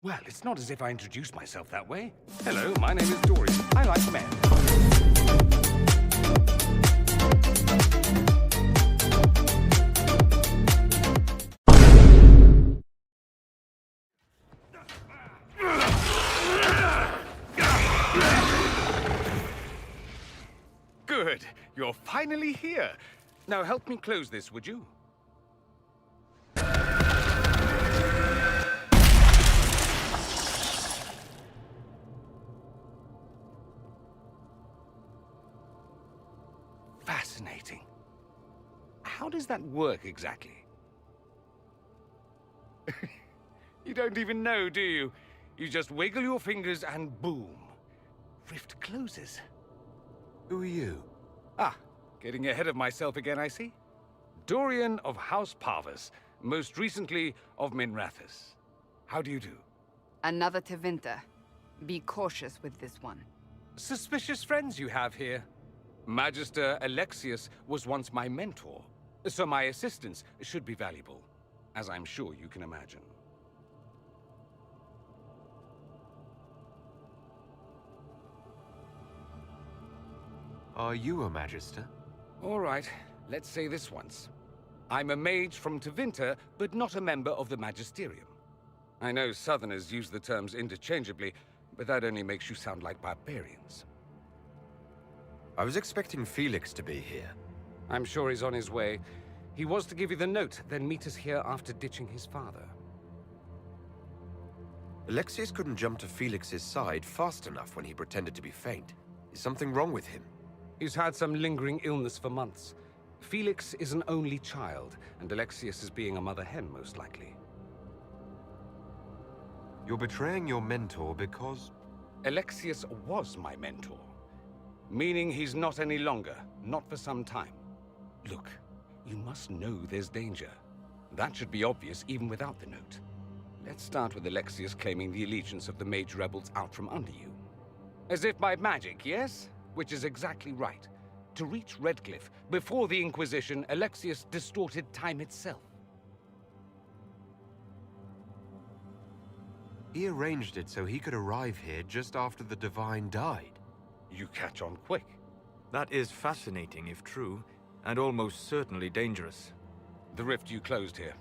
Well, it's not as if I introduced myself that way. Hello, my name is Dorian. I like men. Good. You're finally here. Now help me close this, would you? Fascinating. How does that work exactly? You don't even know, do you? You just wiggle your fingers and boom. Rift closes. Who are you? Ah, getting ahead of myself again, I see. Dorian of House PAVUS, most recently of Minrathous. How do you do? Another Tevinter. Be cautious with this one. Suspicious friends you have here. Magister Alexius was once my mentor, so my assistance should be valuable, as I'm sure you can imagine. Are you a Magister? All right, let's say this once. I'm a mage from Tevinter, but not a member of the Magisterium. I know Southerners use the terms interchangeably, but that only makes you sound like barbarians. I was expecting Felix to be here. I'm sure he's on his way. He was to give you the note, then meet us here after ditching his father. Alexius couldn't jump to Felix's side fast enough when he pretended to be faint. Is something wrong with him? He's had some lingering illness for months. Felix is an only child, and Alexius is being a mother hen, most likely. You're betraying your mentor because... Alexius was my mentor. Meaning he's not any longer, not for some time. Look, you must know there's danger. That should be obvious even without the note. Let's start with Alexius claiming the allegiance of the mage rebels out from under you. As if by magic, yes? Which is exactly right. To reach Redcliffe, before the Inquisition, Alexius distorted time itself. He arranged it so he could arrive here just after the Divine died. You catch on quick. That is fascinating if true, and almost certainly dangerous. The rift you closed here.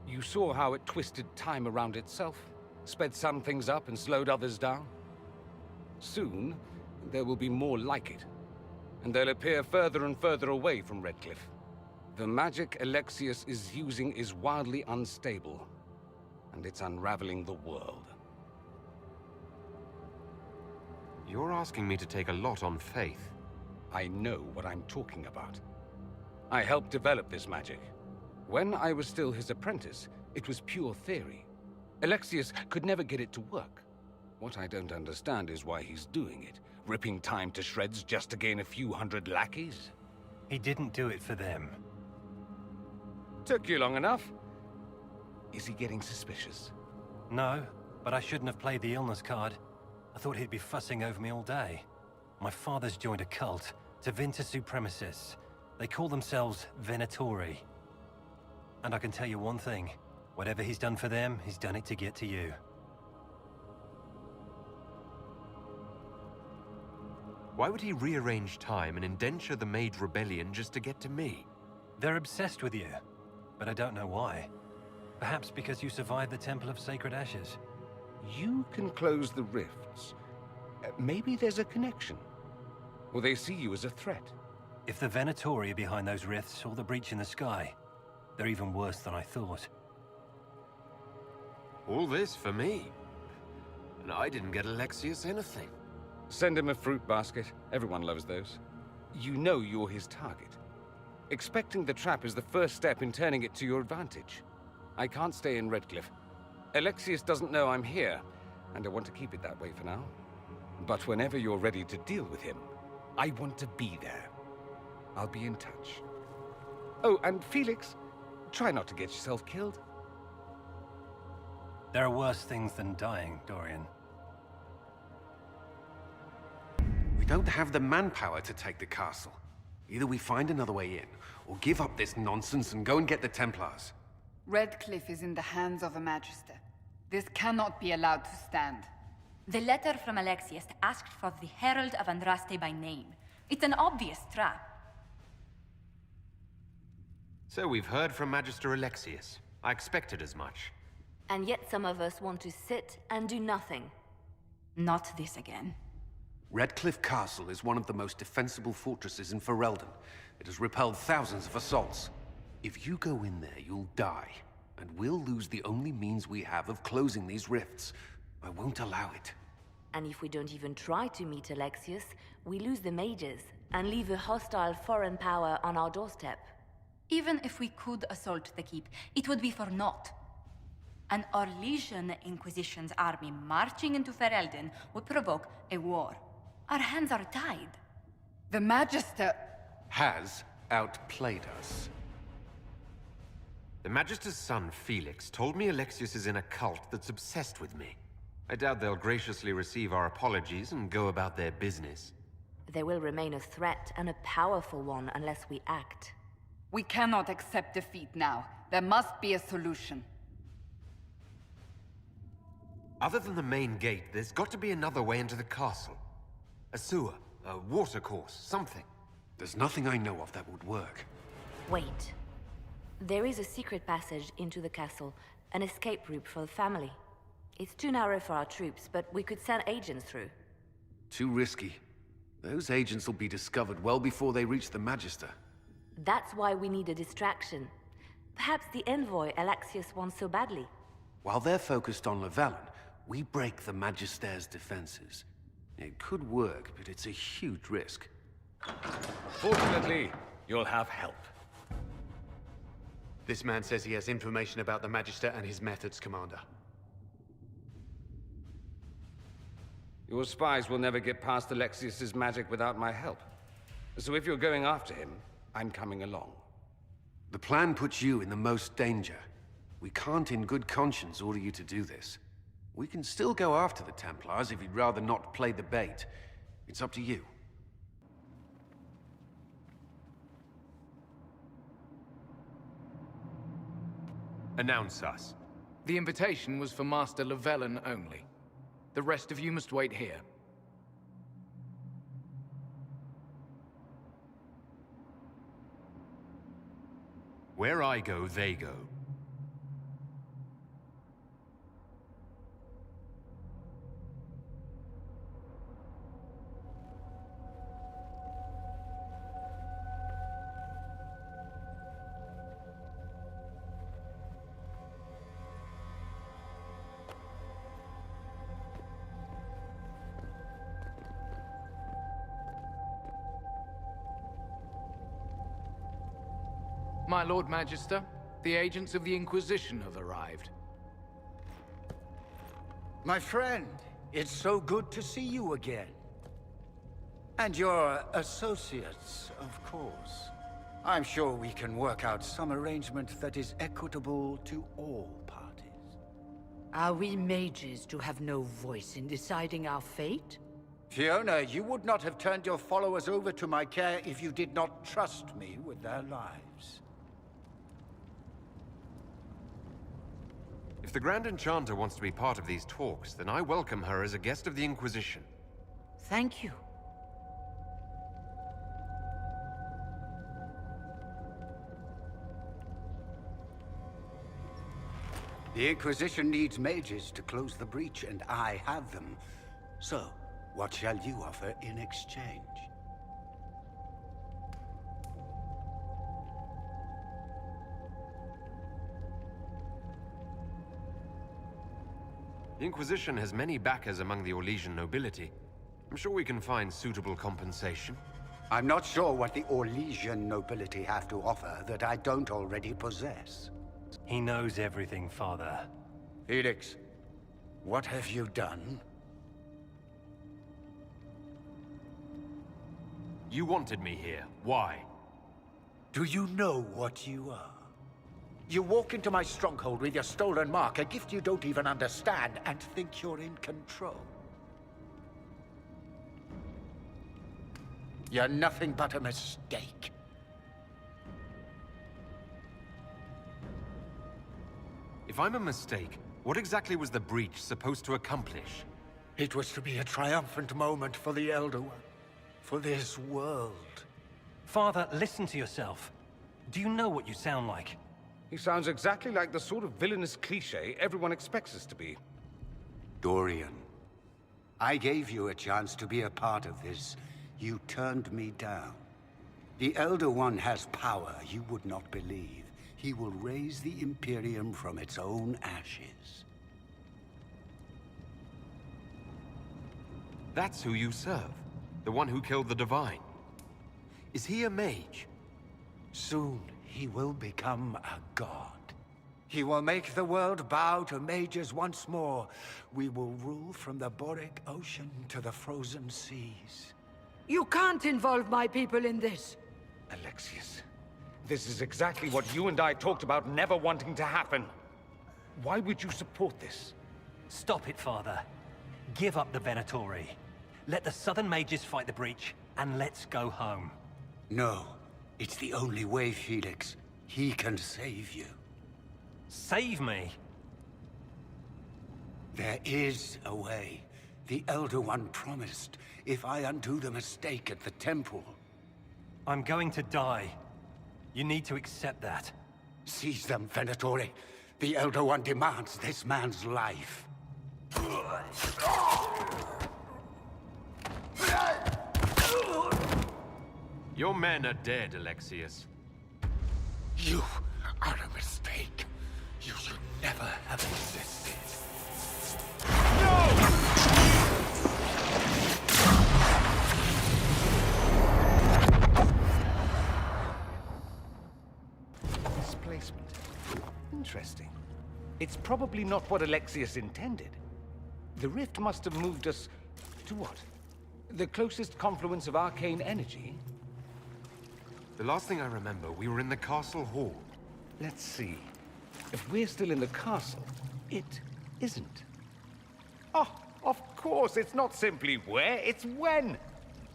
You saw how it twisted time around itself, sped some things up and slowed others down. Soon, there will be more like it, and they'll appear further and further away from Redcliffe. The magic Alexius is using is wildly unstable, and it's unraveling the world. You're asking me to take a lot on faith. I know what I'm talking about. I helped develop this magic. When I was still his apprentice, it was pure theory. Alexius could never get it to work. What I don't understand is why he's doing it, ripping time to shreds just to gain a few hundred lackeys. He didn't do it for them. Took you long enough. Is he getting suspicious? No, but I shouldn't have played the illness card. I thought he'd be fussing over me all day. My father's joined a cult, Tevinter Supremacists. They call themselves Venatori. And I can tell you one thing. Whatever he's done for them, he's done it to get to you. Why would he rearrange time and indenture the Mage Rebellion just to get to me? They're obsessed with you, but I don't know why. Perhaps because you survived the Temple of Sacred Ashes. You can close the rifts. Maybe there's a connection. Or they see you as a threat. If the Venatori are behind those rifts or the breach in the sky, they're even worse than I thought. All this for me. And I didn't get Alexius anything. Send him a fruit basket. Everyone loves those. You know you're his target. Expecting the trap is the first step in turning it to your advantage. I can't stay in Redcliffe. Alexius doesn't know I'm here, and I want to keep it that way for now. But whenever you're ready to deal with him, I want to be there. I'll be in touch. Oh, and Felix, try not to get yourself killed. There are worse things than dying, Dorian. We don't have the manpower to take the castle. Either we find another way in, or give up this nonsense and go and get the Templars. Redcliffe is in the hands of a Magister. This cannot be allowed to stand. The letter from Alexius asked for the Herald of Andraste by name. It's an obvious trap. So we've heard from Magister Alexius. I expected as much. And yet some of us want to sit and do nothing. Not this again. Redcliffe Castle is one of the most defensible fortresses in Ferelden. It has repelled thousands of assaults. If you go in there, you'll die. And we'll lose the only means we have of closing these rifts. I won't allow it. And if we don't even try to meet Alexius, we lose the mages and leave a hostile foreign power on our doorstep. Even if we could assault the keep, it would be for naught. An Orlesian Inquisition's army marching into Ferelden would provoke a war. Our hands are tied. The Magister... Has outplayed us. The Magister's son, Felix, told me Alexius is in a cult that's obsessed with me. I doubt they'll graciously receive our apologies and go about their business. They will remain a threat, and a powerful one, unless we act. We cannot accept defeat now. There must be a solution. Other than the main gate, there's got to be another way into the castle. A sewer, a water course, something. There's nothing I know of that would work. Wait. There is a secret passage into the castle, an escape route for the family. It's too narrow for our troops, but we could send agents through. Too risky. Those agents will be discovered well before they reach the Magister. That's why we need a distraction. Perhaps the envoy Alexius wants so badly. While they're focused on Lavellan, we break the Magister's defenses. It could work, but it's a huge risk. Fortunately, you'll have help. This man says he has information about the Magister and his methods, Commander. Your spies will never get past Alexius's magic without my help. So if you're going after him, I'm coming along. The plan puts you in the most danger. We can't in good conscience order you to do this. We can still go after the Templars if you'd rather not play the bait. It's up to you. Announce us. The invitation was for Master Lavellan only. The rest of you must wait here. Where I go, they go. My Lord Magister, the agents of the Inquisition have arrived. My friend, it's so good to see you again. And your associates, of course. I'm sure we can work out some arrangement that is equitable to all parties. Are we mages to have no voice in deciding our fate? Fiona, you would not have turned your followers over to my care if you did not trust me with their lives. If the Grand Enchanter wants to be part of these talks, then I welcome her as a guest of the Inquisition. Thank you. The Inquisition needs mages to close the breach, and I have them. So, what shall you offer in exchange? The Inquisition has many backers among the Orlesian nobility. I'm sure we can find suitable compensation. I'm not sure what the Orlesian nobility have to offer that I don't already possess. He knows everything, Father. Felix, what have you done? You wanted me here. Why? Do you know what you are? You walk into my stronghold with your stolen mark, a gift you don't even understand, and think you're in control. You're nothing but a mistake. If I'm a mistake, What exactly was the breach supposed to accomplish? It was to be a triumphant moment for the Elder One. For this world. Father, listen to yourself. Do you know what you sound like? He sounds exactly like the sort of villainous cliché everyone expects us to be. Dorian, I gave you a chance to be a part of this. You turned me down. The Elder One has power you would not believe. He will raise the Imperium from its own ashes. That's who you serve. The one who killed the Divine. Is he a mage? Soon, he will become a god. He will make the world bow to mages once more. We will rule from the Boric Ocean to the frozen seas. You can't involve my people in this. Alexius, this is exactly what you and I talked about never wanting to happen. Why would you support this? Stop it, Father. Give up the Venatori. Let the Southern Mages fight the breach, and let's go home. No. It's the only way, Felix. He can save you. Save me? There is a way. The Elder One promised, if I undo the mistake at the temple. I'm going to die. You need to accept that. Seize them, Venatori. The Elder One demands this man's life. Your men are dead, Alexius. You are a mistake. You should never have existed. Displacement. Interesting. It's probably not what Alexius intended. The rift must have moved us to what? The closest confluence of arcane energy? The last thing I remember, we were in the castle hall. Let's see. If we're still in the castle, it isn't. Oh, of course, it's not simply where, it's when.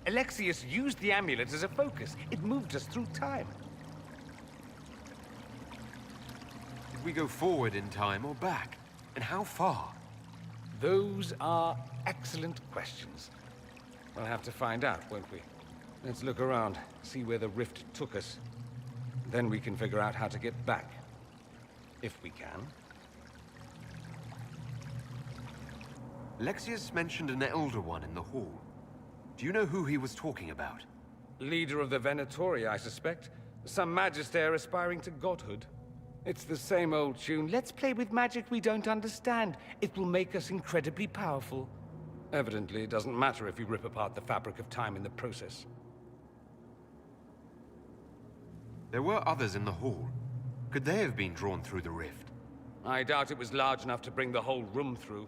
Alexius used the amulet as a focus. It moved us through time. Did we go forward in time or back? And how far? Those are excellent questions. We'll have to find out, won't we? Let's look around, see where the rift took us. Then we can figure out how to get back. If we can. Alexius mentioned an Elder One in the hall. Do you know who he was talking about? Leader of the Venatori, I suspect. Some magister aspiring to godhood. It's the same old tune. Let's play with magic we don't understand. It will make us incredibly powerful. Evidently, it doesn't matter if we rip apart the fabric of time in the process. There were others in the hall. Could they have been drawn through the rift? I doubt it was large enough to bring the whole room through.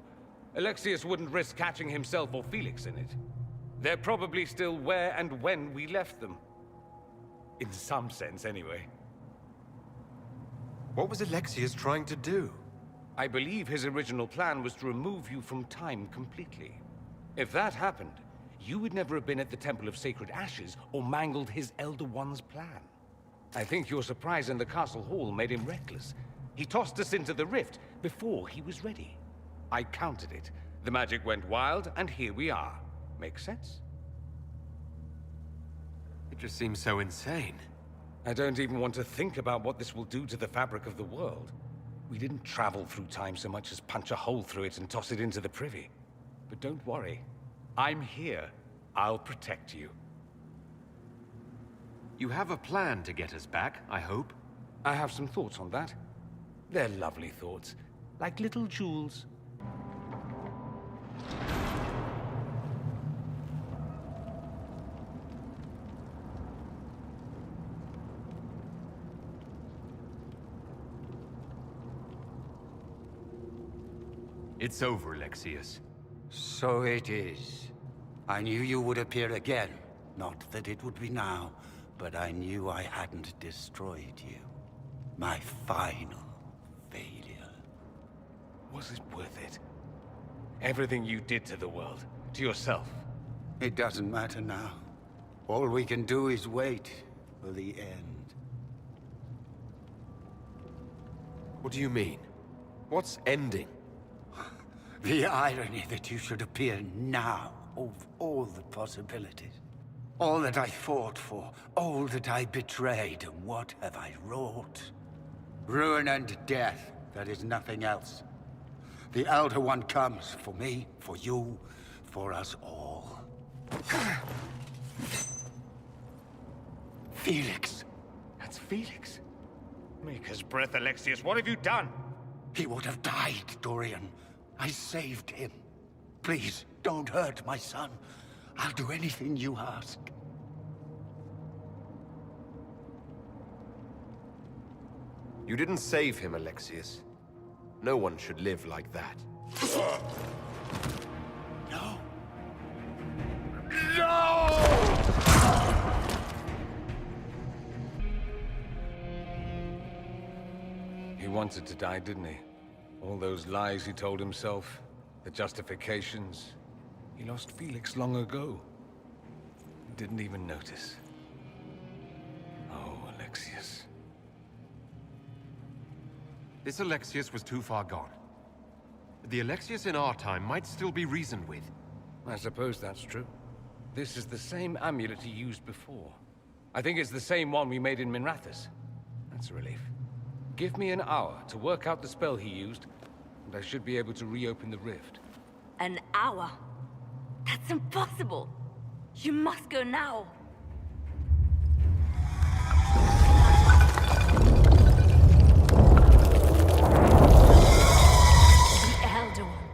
Alexius wouldn't risk catching himself or Felix in it. They're probably still where and when we left them. In some sense, anyway. What was Alexius trying to do? I believe his original plan was to remove you from time completely. If that happened, you would never have been at the Temple of Sacred Ashes or mangled his Elder One's plan. I think your surprise in the castle hall made him reckless. He tossed us into the rift before he was ready. I counted it. The magic went wild, and here we are. Make sense? It just seems so insane. I don't even want to think about what this will do to the fabric of the world. We didn't travel through time so much as punch a hole through it and toss it into the privy. But don't worry. I'm here. I'll protect you. You have a plan to get us back, I hope? I have some thoughts on that. They're lovely thoughts, like little jewels. It's over, Alexius. So it is. I knew you would appear again. Not that it would be now, but I knew I hadn't destroyed you. My final failure. Was it worth it? Everything you did to the world, to yourself. It doesn't matter now. All we can do is wait for the end. What do you mean? What's ending? The irony that you should appear now, of all the possibilities. All that I fought for, all that I betrayed, and what have I wrought? Ruin and death, there is nothing else. The Elder One comes for me, for you, for us all. Felix. That's Felix. Maker's breath, Alexius, what have you done? He would have died, Dorian. I saved him. Please, don't hurt my son. I'll do anything you ask. You didn't save him, Alexius. No one should live like that. No. He wanted to die, didn't he? All those lies he told himself, the justifications. He lost Felix long ago. He didn't even notice. Oh, Alexius. This Alexius was too far gone. The Alexius in our time might still be reasoned with. I suppose that's true. This is the same amulet he used before. I think it's the same one we made in Minrathous. That's a relief. Give me an hour to work out the spell he used, and I should be able to reopen the rift. An hour? That's impossible! You must go now! The Elder One.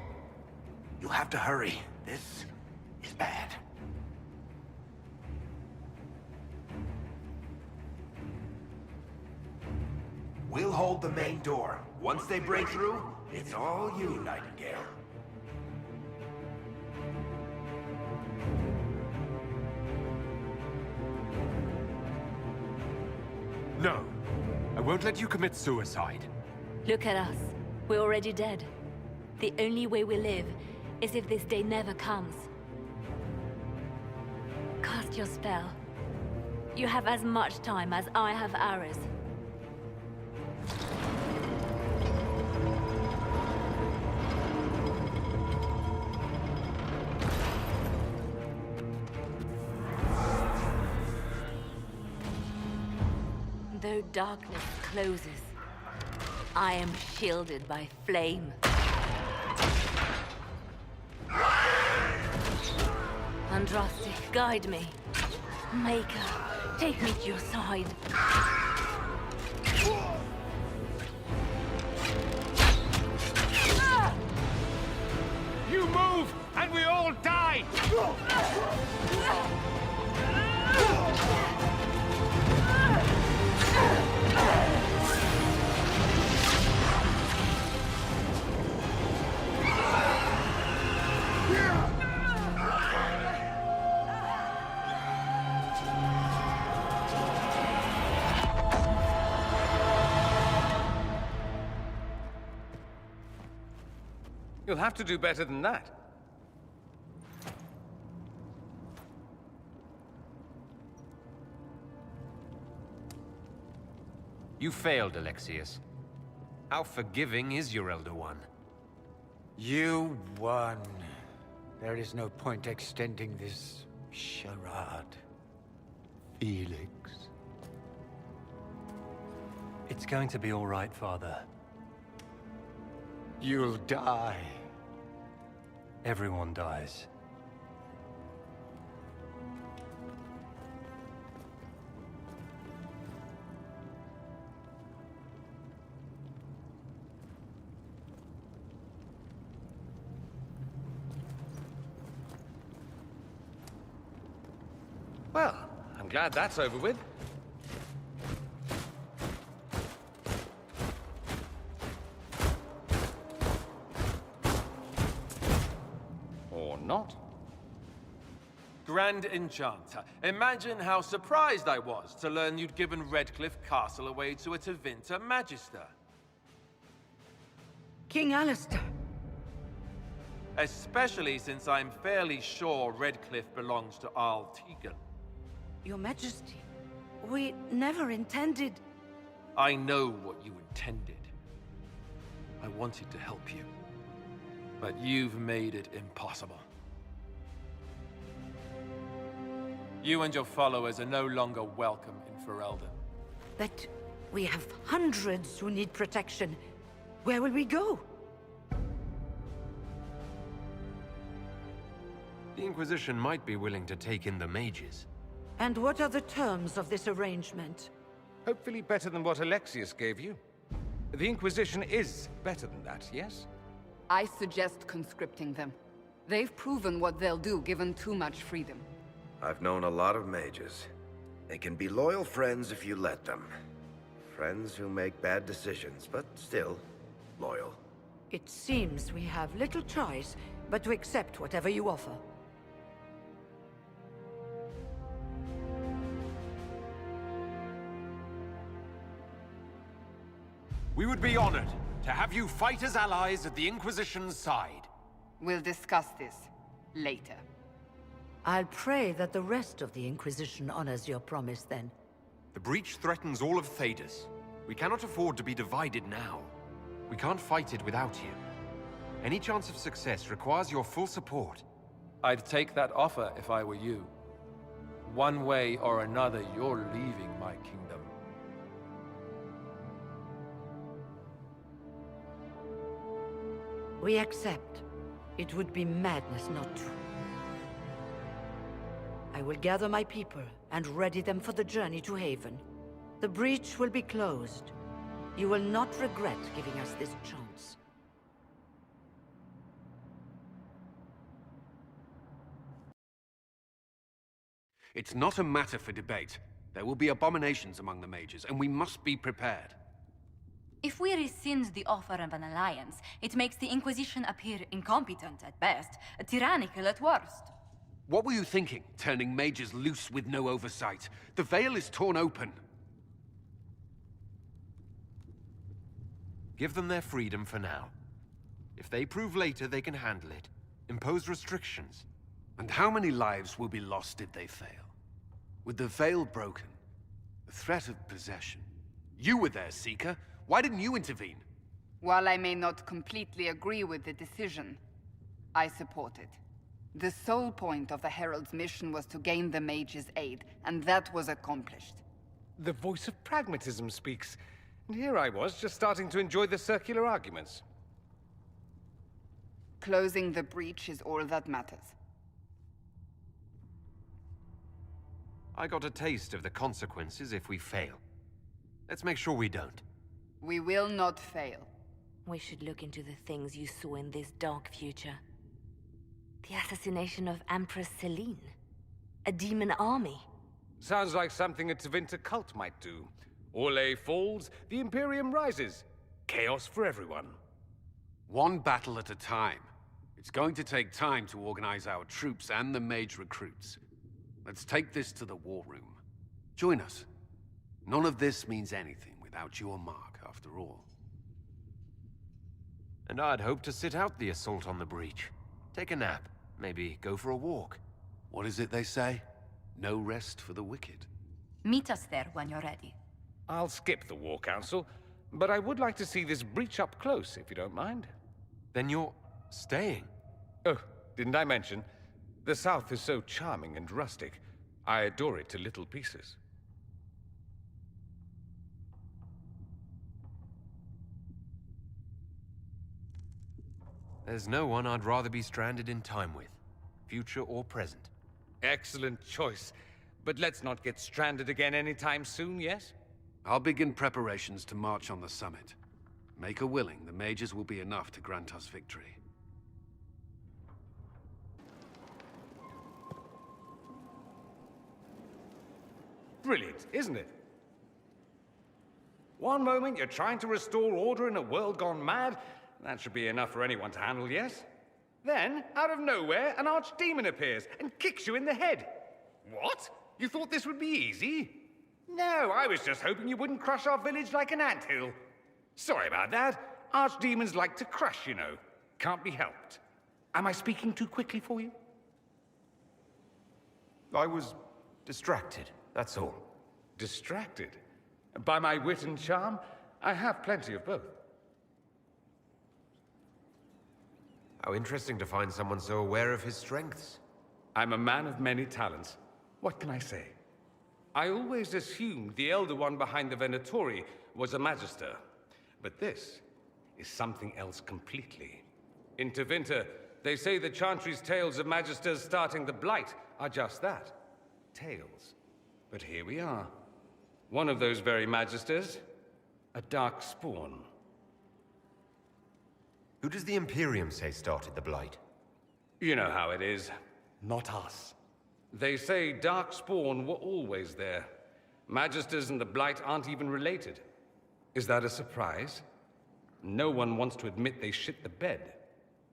You have to hurry. This is bad. We'll hold the main door. Once they break through, it's all you, Nightingale. No. I won't let you commit suicide. Look at us. We're already dead. The only way we live is if this day never comes. Cast your spell. You have as much time as I have hours. Though darkness closes, I am shielded by flame. Andraste, guide me. Maker, take me to your side. You move, and we all die! You'll have to do better than that. You failed, Alexius. How forgiving is your Elder One? You won. There is no point extending this charade. Felix. It's going to be all right, Father. You'll die. Everyone dies. Well, I'm glad that's over with. Or not. Grand Enchanter, imagine how surprised I was to learn you'd given Redcliffe Castle away to a Tevinter Magister. King Alistair. Especially since I'm fairly sure Redcliffe belongs to Arl Tegan. Your Majesty, we never intended... I know what you intended. I wanted to help you. But you've made it impossible. You and your followers are no longer welcome in Ferelden. But we have hundreds who need protection. Where will we go? The Inquisition might be willing to take in the mages. And what are the terms of this arrangement? Hopefully better than what Alexius gave you. The Inquisition is better than that, yes? I suggest conscripting them. They've proven what they'll do given too much freedom. I've known a lot of mages. They can be loyal friends if you let them. Friends who make bad decisions, but still loyal. It seems we have little choice but to accept whatever you offer. We would be honored to have you fight as allies at the Inquisition's side. We'll discuss this later. I'll pray that the rest of the Inquisition honors your promise then. The breach threatens all of Thedas. We cannot afford to be divided now. We can't fight it without you. Any chance of success requires your full support. I'd take that offer if I were you. One way or another, you're leaving my kingdom. We accept. It would be madness not to. I will gather my people and ready them for the journey to Haven. The breach will be closed. You will not regret giving us this chance. It's not a matter for debate. There will be abominations among the mages, and we must be prepared. If we rescind the offer of an alliance, it makes the Inquisition appear incompetent at best, tyrannical at worst. What were you thinking, turning mages loose with no oversight? The veil is torn open. Give them their freedom for now. If they prove later they can handle it, impose restrictions. And how many lives will be lost if they fail? With the veil broken, the threat of possession. You were there, Seeker. Why didn't you intervene? While I may not completely agree with the decision, I support it. The sole point of the Herald's mission was to gain the mage's aid, and that was accomplished. The voice of pragmatism speaks. And here I was, just starting to enjoy the circular arguments. Closing the breach is all that matters. I got a taste of the consequences if we fail. Let's make sure we don't. We will not fail. We should look into the things you saw in this dark future. The assassination of Empress Celine. A demon army. Sounds like something a Tevinter cult might do. Orlais falls, the Imperium rises. Chaos for everyone. One battle at a time. It's going to take time to organize our troops and the mage recruits. Let's take this to the war room. Join us. None of this means anything without your mark, after all. And I'd hoped to sit out the assault on the breach. Take a nap, maybe go for a walk. What is it they say? No rest for the wicked. Meet us there when you're ready. I'll skip the War Council, but I would like to see this breach up close, if you don't mind. Then you're staying? Oh, didn't I mention? The South is so charming and rustic. I adore it to little pieces. There's no one I'd rather be stranded in time with, future or present. Excellent choice. But let's not get stranded again anytime soon, yes? I'll begin preparations to march on the summit. Maker willing, the mages will be enough to grant us victory. Brilliant, isn't it? One moment you're trying to restore order in a world gone mad. That should be enough for anyone to handle, yes? Then, out of nowhere, an archdemon appears and kicks you in the head. What? You thought this would be easy? No, I was just hoping you wouldn't crush our village like an anthill. Sorry about that. Archdemons like to crush, you know. Can't be helped. Am I speaking too quickly for you? I was distracted, that's all. Distracted? By my wit and charm? I have plenty of both. How interesting to find someone so aware of his strengths. I'm a man of many talents. What can I say? I always assumed the Elder One behind the Venatori was a Magister. But this is something else completely. In Tevinter, they say the Chantry's tales of Magisters starting the Blight are just that. Tales. But here we are. One of those very Magisters. A dark spawn. Who does the Imperium say started the Blight? You know how it is. Not us. They say Darkspawn were always there. Magisters and the Blight aren't even related. Is that a surprise? No one wants to admit they shit the bed.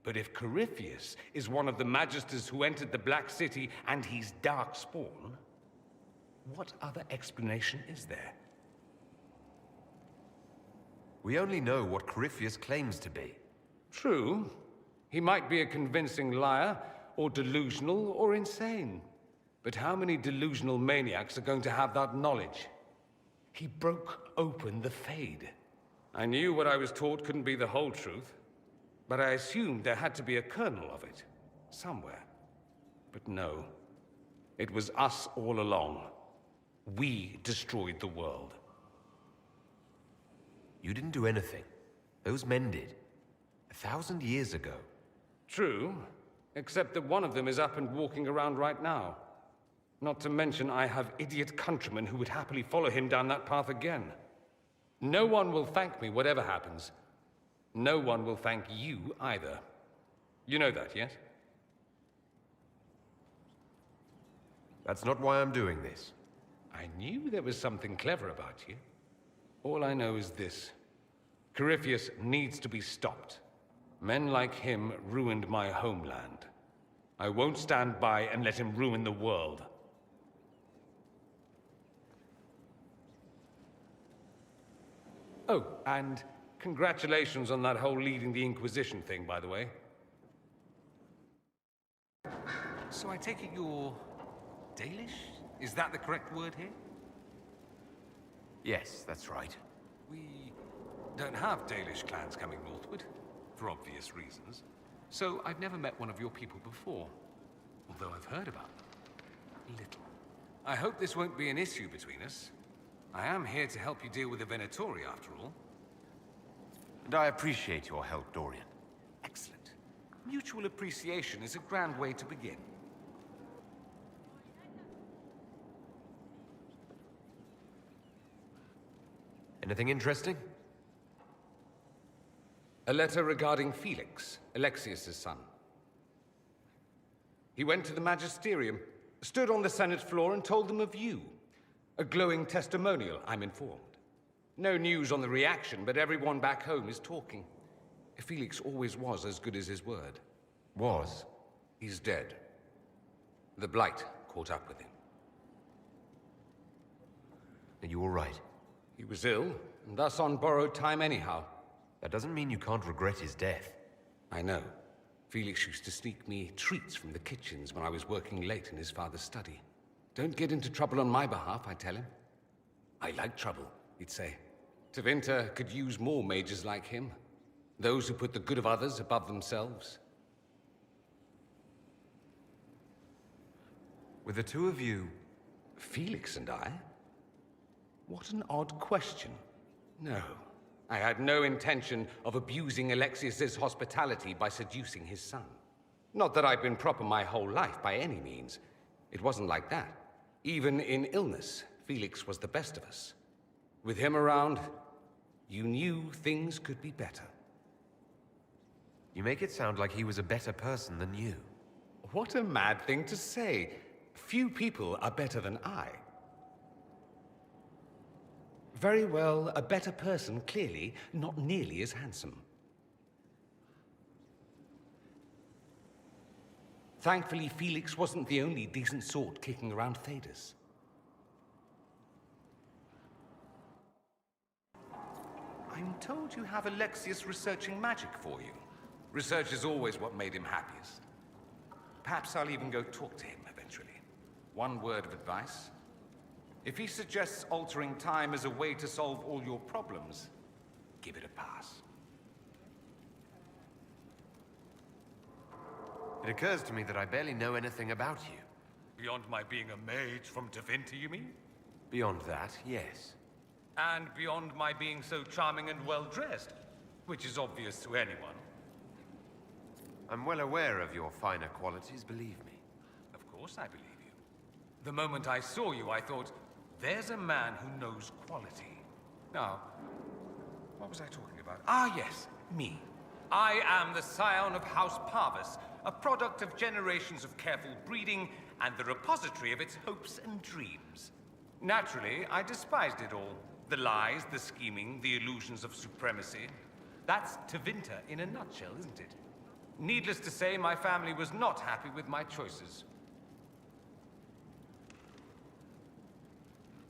But if Corypheus is one of the Magisters who entered the Black City and he's Darkspawn, what other explanation is there? We only know what Corypheus claims to be. True. He might be a convincing liar, or delusional, or insane. But how many delusional maniacs are going to have that knowledge? He broke open the Fade. I knew what I was taught couldn't be the whole truth, but I assumed there had to be a kernel of it, somewhere. But no. It was us all along. We destroyed the world. You didn't do anything. Those men did. 1,000 years ago. True, except that one of them is up and walking around right now. Not to mention I have idiot countrymen who would happily follow him down that path again. No one will thank me, whatever happens. No one will thank you either. You know that, yes? That's not why I'm doing this. I knew there was something clever about you. All I know is this. Corypheus needs to be stopped. Men like him ruined my homeland. I won't stand by and let him ruin the world. Oh, and congratulations on that whole leading the Inquisition thing, by the way. So I take it you're Dalish? Is that the correct word here? Yes, that's right. We don't have Dalish clans coming northward, for obvious reasons. So I've never met one of your people before, although I've heard about them. Little. I hope this won't be an issue between us. I am here to help you deal with the Venatori, after all. And I appreciate your help, Dorian. Excellent. Mutual appreciation is a grand way to begin. Anything interesting? A letter regarding Felix, Alexius's son. He went to the Magisterium, stood on the Senate floor and told them of you. A glowing testimonial, I'm informed. No news on the reaction, but everyone back home is talking. Felix always was as good as his word. Was? He's dead. The Blight caught up with him. Are you all right? He was ill, and thus on borrowed time anyhow. That doesn't mean you can't regret his death. I know. Felix used to sneak me treats from the kitchens when I was working late in his father's study. Don't get into trouble on my behalf, I tell him. I like trouble, he'd say. Tevinter could use more mages like him. Those who put the good of others above themselves. With the two of you... Felix and I? What an odd question. No, I had no intention of abusing Alexius's hospitality by seducing his son. Not that I've been proper my whole life, by any means. It wasn't like that. Even in illness, Felix was the best of us. With him around, you knew things could be better. You make it sound like he was a better person than you. What a mad thing to say. Few people are better than I. Very well, a better person, clearly, not nearly as handsome. Thankfully, Felix wasn't the only decent sort kicking around Thedas. I'm told you have Alexius researching magic for you. Research is always what made him happiest. Perhaps I'll even go talk to him eventually. One word of advice. If he suggests altering time as a way to solve all your problems, give it a pass. It occurs to me that I barely know anything about you. Beyond my being a mage from Tevinter, you mean? Beyond that, yes. And beyond my being so charming and well-dressed, which is obvious to anyone. I'm well aware of your finer qualities, believe me. Of course I believe you. The moment I saw you, I thought, there's a man who knows quality. Now, what was I talking about? Ah, yes, me. I am the scion of House PAVUS, a product of generations of careful breeding and the repository of its hopes and dreams. Naturally, I despised it all. The lies, the scheming, the illusions of supremacy. That's Tevinter in a nutshell, isn't it? Needless to say, my family was not happy with my choices.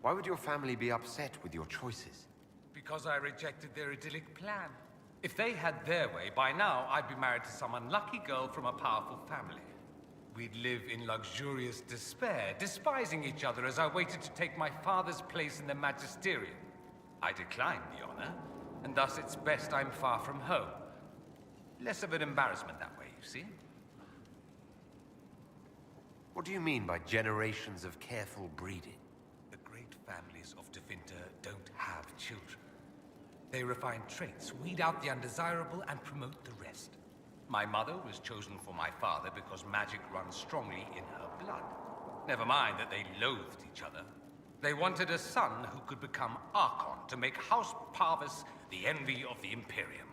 Why would your family be upset with your choices? Because I rejected their idyllic plan. If they had their way, by now I'd be married to some unlucky girl from a powerful family. We'd live in luxurious despair, despising each other as I waited to take my father's place in the magisterium. I declined the honor, and thus it's best I'm far from home. Less of an embarrassment that way, you see? What do you mean by generations of careful breeding? The great families of Tevinter don't have children. They refine traits, weed out the undesirable, and promote the rest. My mother was chosen for my father because magic runs strongly in her blood. Never mind that they loathed each other. They wanted a son who could become Archon to make House PAVUS the envy of the Imperium.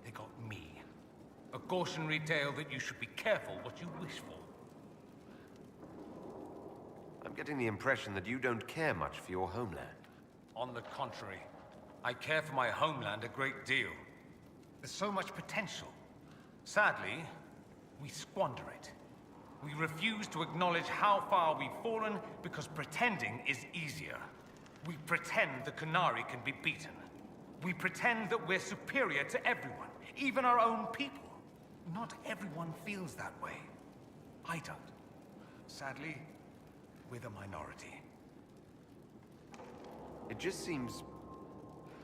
They got me. A cautionary tale that you should be careful what you wish for. I'm getting the impression that you don't care much for your homeland. On the contrary, I care for my homeland a great deal. There's so much potential. Sadly, we squander it. We refuse to acknowledge how far we've fallen because pretending is easier. We pretend the Qunari can be beaten. We pretend that we're superior to everyone, even our own people. Not everyone feels that way. I don't. Sadly, we're the minority. It just seems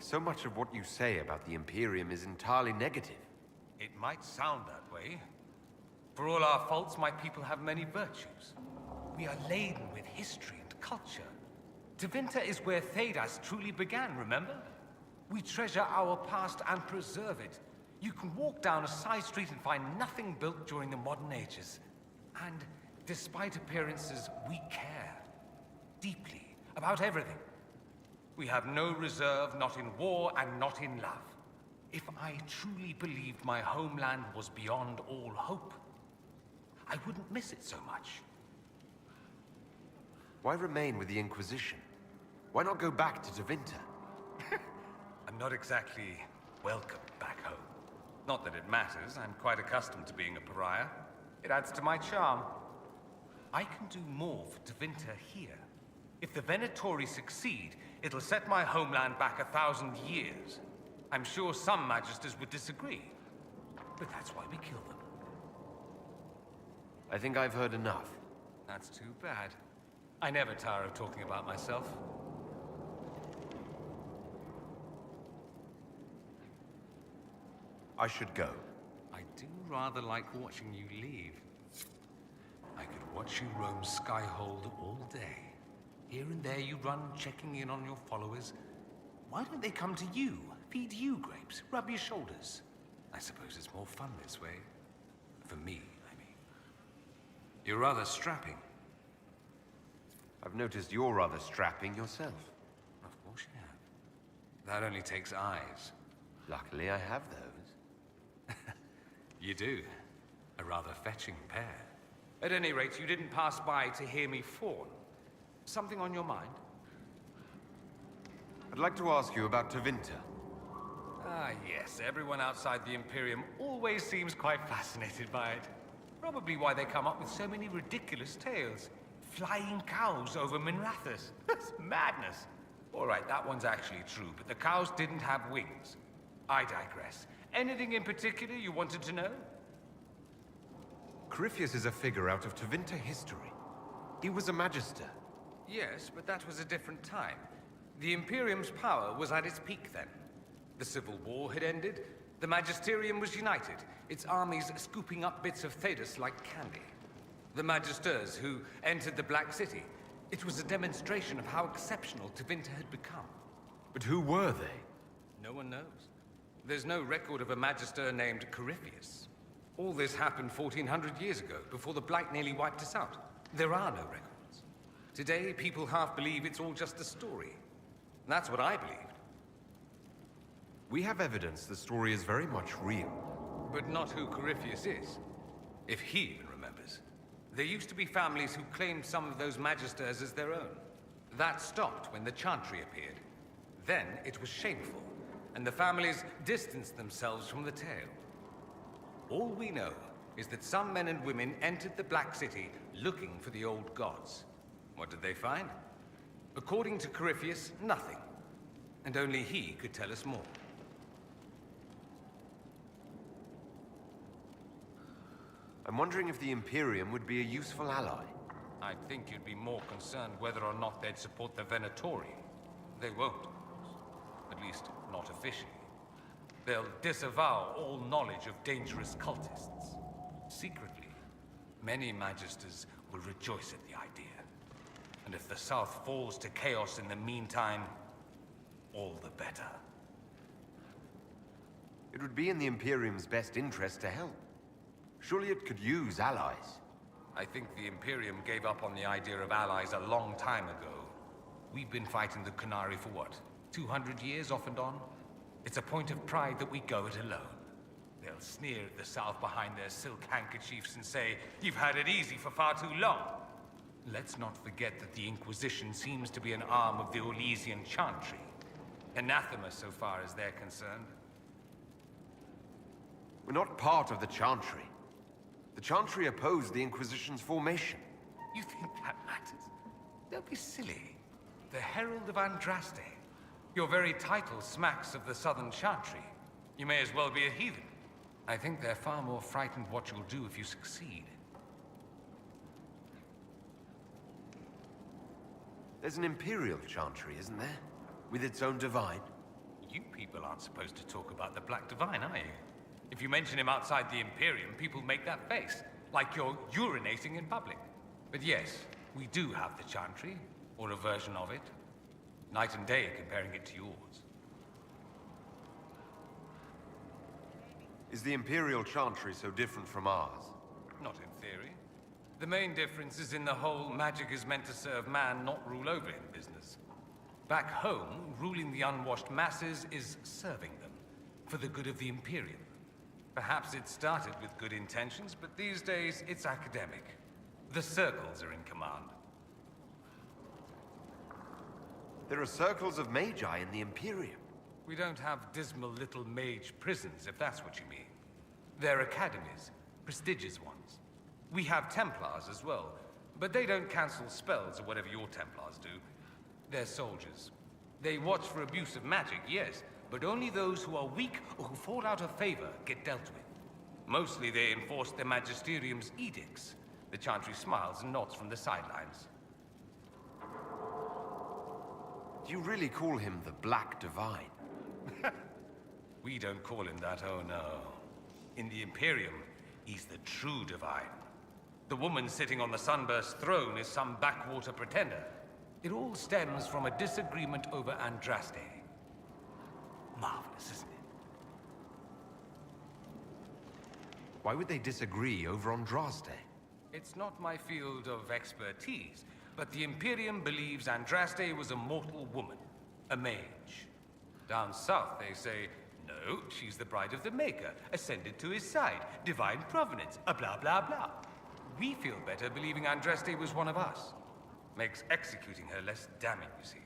so much of what you say about the Imperium is entirely negative. It might sound that way. For all our faults, my people have many virtues. We are laden with history and culture. Tevinter is where Thedas truly began, remember? We treasure our past and preserve it. You can walk down a side street and find nothing built during the modern ages. And despite appearances, we care. Deeply. About everything. We have no reserve, not in war and not in love. If I truly believed my homeland was beyond all hope, I wouldn't miss it so much. Why remain with the Inquisition? Why not go back to Tevinter? I'm not exactly welcome back home. Not that it matters, I'm quite accustomed to being a pariah. It adds to my charm. I can do more for Tevinter here. If the Venatori succeed, it'll set my homeland back 1,000 years. I'm sure some magisters would disagree, but that's why we kill them. I think I've heard enough. That's too bad. I never tire of talking about myself. I should go. I do rather like watching you leave. I could watch you roam Skyhold all day. Here and there you run, checking in on your followers. Why don't they come to you? Feed you grapes, rub your shoulders. I suppose it's more fun this way. For me, I mean. You're rather strapping. I've noticed you're rather strapping yourself. Of course you have. That only takes eyes. Luckily, I have those. You do. A rather fetching pair. At any rate, you didn't pass by to hear me fawn. Something on your mind? I'd like to ask you about Tevinter. Ah, yes. Everyone outside the Imperium always seems quite fascinated by it. Probably why they come up with so many ridiculous tales. Flying cows over Minrathous. That's madness. All right, that one's actually true, but the cows didn't have wings. I digress. Anything in particular you wanted to know? Corypheus is a figure out of Tevinter history. He was a magister. Yes, but that was a different time. The Imperium's power was at its peak then. The Civil War had ended. The Magisterium was united, its armies scooping up bits of Thedas like candy. The Magisters who entered the Black City. It was a demonstration of how exceptional Tevinter had become. But who were they? No one knows. There's no record of a Magister named Corypheus. All this happened 1400 years ago, before the Blight nearly wiped us out. There are no records. Today, people half believe it's all just a story. That's what I believed. We have evidence the story is very much real. But not who Corypheus is. If he even remembers. There used to be families who claimed some of those Magisters as their own. That stopped when the Chantry appeared. Then it was shameful, and the families distanced themselves from the tale. All we know is that some men and women entered the Black City looking for the old gods. What did they find? According to Corypheus, nothing. And only he could tell us more. I'm wondering if the Imperium would be a useful ally. I think you'd be more concerned whether or not they'd support the Venatori. They won't, of course. At least, not officially. They'll disavow all knowledge of dangerous cultists. Secretly, many Magisters will rejoice at the idea. And if the South falls to chaos in the meantime, all the better. It would be in the Imperium's best interest to help. Surely it could use allies. I think the Imperium gave up on the idea of allies a long time ago. We've been fighting the Qunari for what? 200 years off and on? It's a point of pride that we go it alone. They'll sneer at the South behind their silk handkerchiefs and say, "You've had it easy for far too long." Let's not forget that the Inquisition seems to be an arm of the Orlesian Chantry. Anathema so far as they're concerned. We're not part of the Chantry. The Chantry opposed the Inquisition's formation. You think that matters? Don't be silly. The Herald of Andraste. Your very title smacks of the Southern Chantry. You may as well be a heathen. I think they're far more frightened what you'll do if you succeed. There's an Imperial Chantry, isn't there? With its own divine. You people aren't supposed to talk about the Black Divine, are you? If you mention him outside the Imperium, people make that face, like you're urinating in public. But yes, we do have the Chantry, or a version of it. Night and day comparing it to yours. Is the Imperial Chantry so different from ours? Not in theory. The main difference is in the whole magic is meant to serve man, not rule over him business. Back home, ruling the unwashed masses is serving them, for the good of the Imperium. Perhaps it started with good intentions, but these days it's academic. The circles are in command. There are circles of magi in the Imperium. We don't have dismal little mage prisons, if that's what you mean. They're academies, prestigious ones. We have Templars as well, but they don't cancel spells or whatever your Templars do. They're soldiers. They watch for abuse of magic, yes, but only those who are weak or who fall out of favor get dealt with. Mostly they enforce the Magisterium's edicts. The Chantry smiles and nods from the sidelines. Do you really call him the Black Divine? We don't call him that, oh no. In the Imperium, he's the true Divine. The woman sitting on the Sunburst throne is some backwater pretender. It all stems from a disagreement over Andraste. Marvelous, isn't it? Why would they disagree over Andraste? It's not my field of expertise, but the Imperium believes Andraste was a mortal woman, a mage. Down south, they say, no, she's the bride of the Maker, ascended to his side, divine provenance, a blah blah blah. We feel better believing Andraste was one of us. Makes executing her less damning, you see.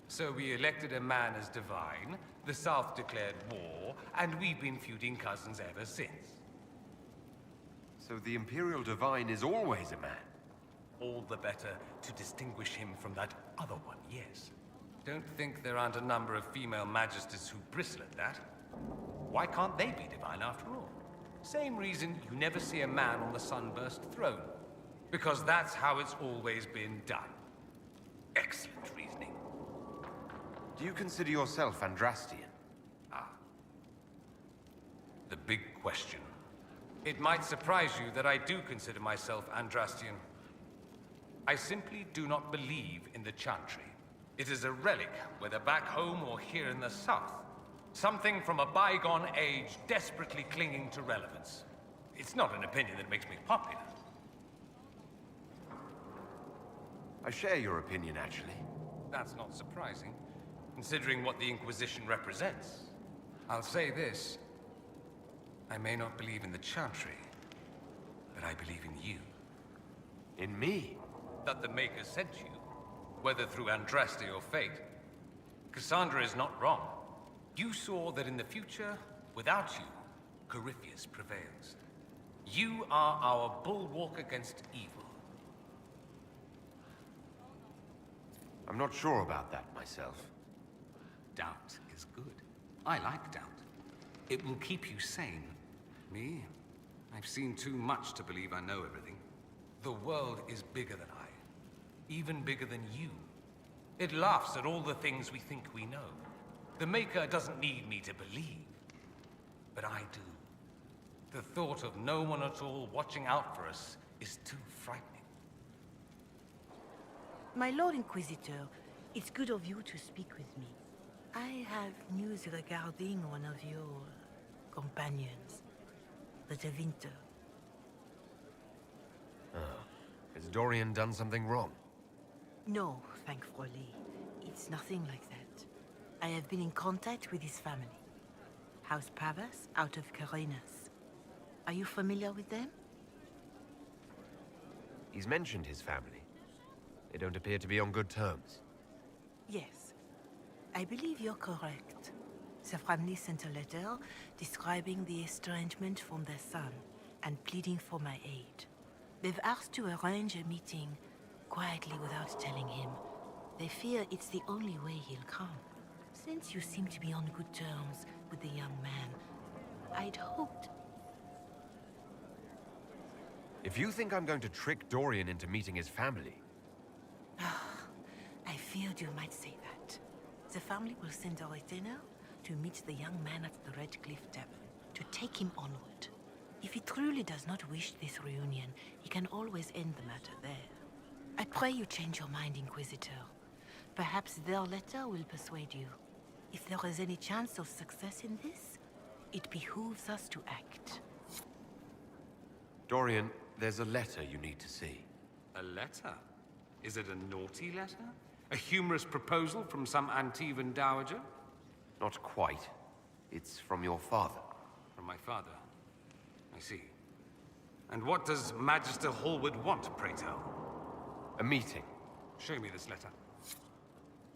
So we elected a man as divine, the South declared war, and we've been feuding cousins ever since. So the Imperial Divine is always a man? All the better to distinguish him from that other one, yes. Don't think there aren't a number of female magisters who bristle at that. Why can't they be divine after all? Same reason you never see a man on the Sunburst throne. Because that's how it's always been done. Excellent reasoning. Do you consider yourself Andrastian? Ah. The big question. It might surprise you that I do consider myself Andrastian. I simply do not believe in the Chantry. It is a relic, whether back home or here in the south. Something from a bygone age desperately clinging to relevance. It's not an opinion that makes me popular. I share your opinion, actually. That's not surprising, considering what the Inquisition represents. I'll say this. I may not believe in the Chantry, but I believe in you. In me? That the Maker sent you, whether through Andraste or fate. Cassandra is not wrong. You saw that in the future, without you, Corypheus prevails. You are our bulwark against evil. I'm not sure about that myself. Doubt is good. I like doubt. It will keep you sane. Me? I've seen too much to believe I know everything. The world is bigger than I. Even bigger than you. It laughs at all the things we think we know. The Maker doesn't need me to believe. But I do. The thought of no one at all watching out for us is too frightening. My Lord Inquisitor, it's good of you to speak with me. I have news regarding one of your companions, the Tevinter. Has Dorian done something wrong? No, thankfully. It's nothing like that. I have been in contact with his family. House PAVUS out of Carinus. Are you familiar with them? He's mentioned his family. They don't appear to be on good terms. Yes. I believe you're correct. The family sent a letter describing the estrangement from their son and pleading for my aid. They've asked to arrange a meeting quietly without telling him. They fear it's the only way he'll come. Since you seem to be on good terms with the young man, I'd hoped... If you think I'm going to trick Dorian into meeting his family... I feared you might say that. The family will send a retainer to meet the young man at the Red Cliff Tavern, to take him onward. If he truly does not wish this reunion, he can always end the matter there. I pray you change your mind, Inquisitor. Perhaps their letter will persuade you. If there is any chance of success in this, it behooves us to act. Dorian, there's a letter you need to see. A letter? Is it a naughty letter? A humorous proposal from some Antivan dowager? Not quite. It's from your father. From my father? I see. And what does Magister Hallward want, pray tell? A meeting. Show me this letter.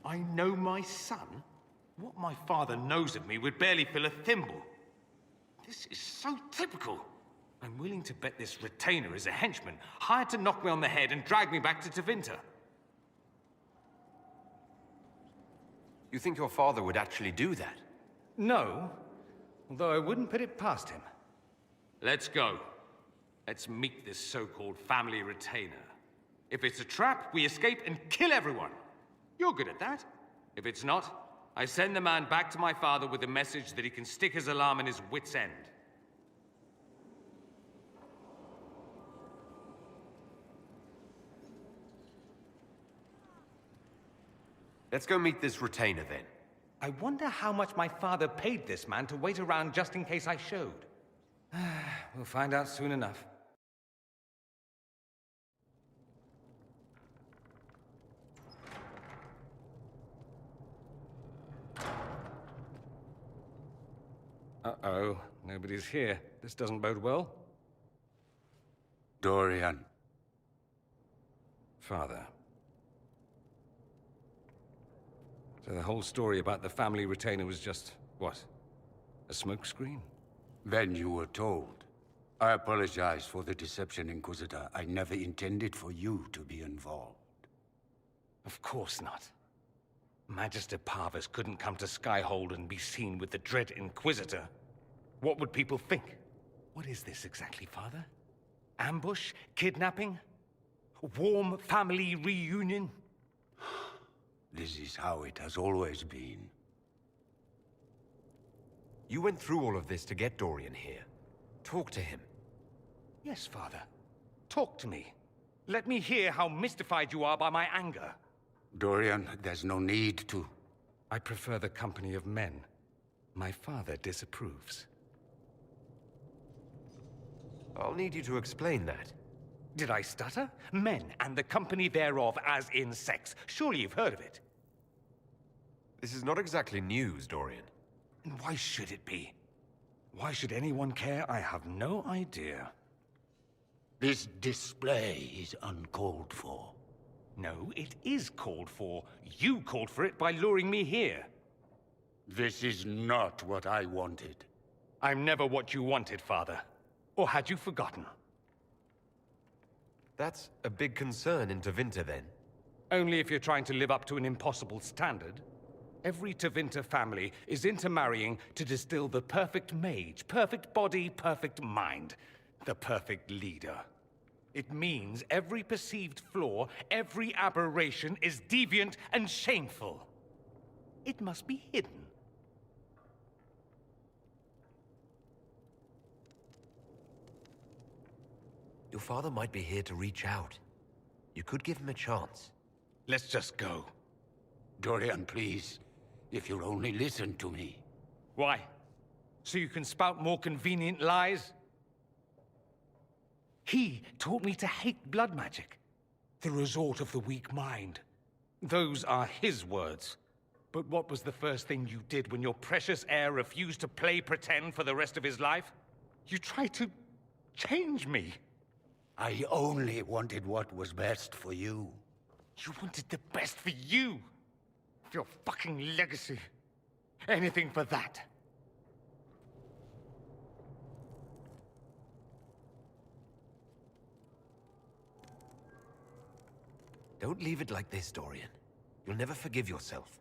I know my son? What my father knows of me would barely fill a thimble. This is so typical. I'm willing to bet this retainer is a henchman, hired to knock me on the head and drag me back to Tevinter. You think your father would actually do that? No, although I wouldn't put it past him. Let's go. Let's meet this so-called family retainer. If it's a trap, we escape and kill everyone. You're good at that. If it's not, I send the man back to my father with a message that he can stick his alarm in his wit's end. Let's go meet this retainer, then. I wonder how much my father paid this man to wait around just in case I showed. We'll find out soon enough. Uh-oh, nobody's here. This doesn't bode well. Dorian. Father. So the whole story about the family retainer was just, what? A smokescreen? Then you were told. I apologize for the deception, Inquisitor. I never intended for you to be involved. Of course not. Magister Pavus couldn't come to Skyhold and be seen with the dread Inquisitor. What would people think? What is this exactly, Father? Ambush? Kidnapping? Warm family reunion? This is how it has always been. You went through all of this to get Dorian here. Talk to him. Yes, Father. Talk to me. Let me hear how mystified you are by my anger. Dorian, there's no need to. I prefer the company of men. My father disapproves. I'll need you to explain that. Did I stutter? Men, and the company thereof, as in sex. Surely you've heard of it. This is not exactly news, Dorian. And why should it be? Why should anyone care? I have no idea. This display is uncalled for. No, it is called for. You called for it by luring me here. This is not what I wanted. I'm never what you wanted, Father. Or had you forgotten? That's a big concern in Tevinter, then. Only if you're trying to live up to an impossible standard. Every Tevinter family is intermarrying to distill the perfect mage, perfect body, perfect mind, the perfect leader. It means every perceived flaw, every aberration is deviant and shameful. It must be hidden. Your father might be here to reach out. You could give him a chance. Let's just go. Dorian, please. If you'll only listen to me. Why? So you can spout more convenient lies? He taught me to hate blood magic. The resort of the weak mind. Those are his words. But what was the first thing you did when your precious heir refused to play pretend for the rest of his life? You tried to change me. I only wanted what was best for you. You wanted the best for you. Your fucking legacy. Anything for that. Don't leave it like this, Dorian. You'll never forgive yourself.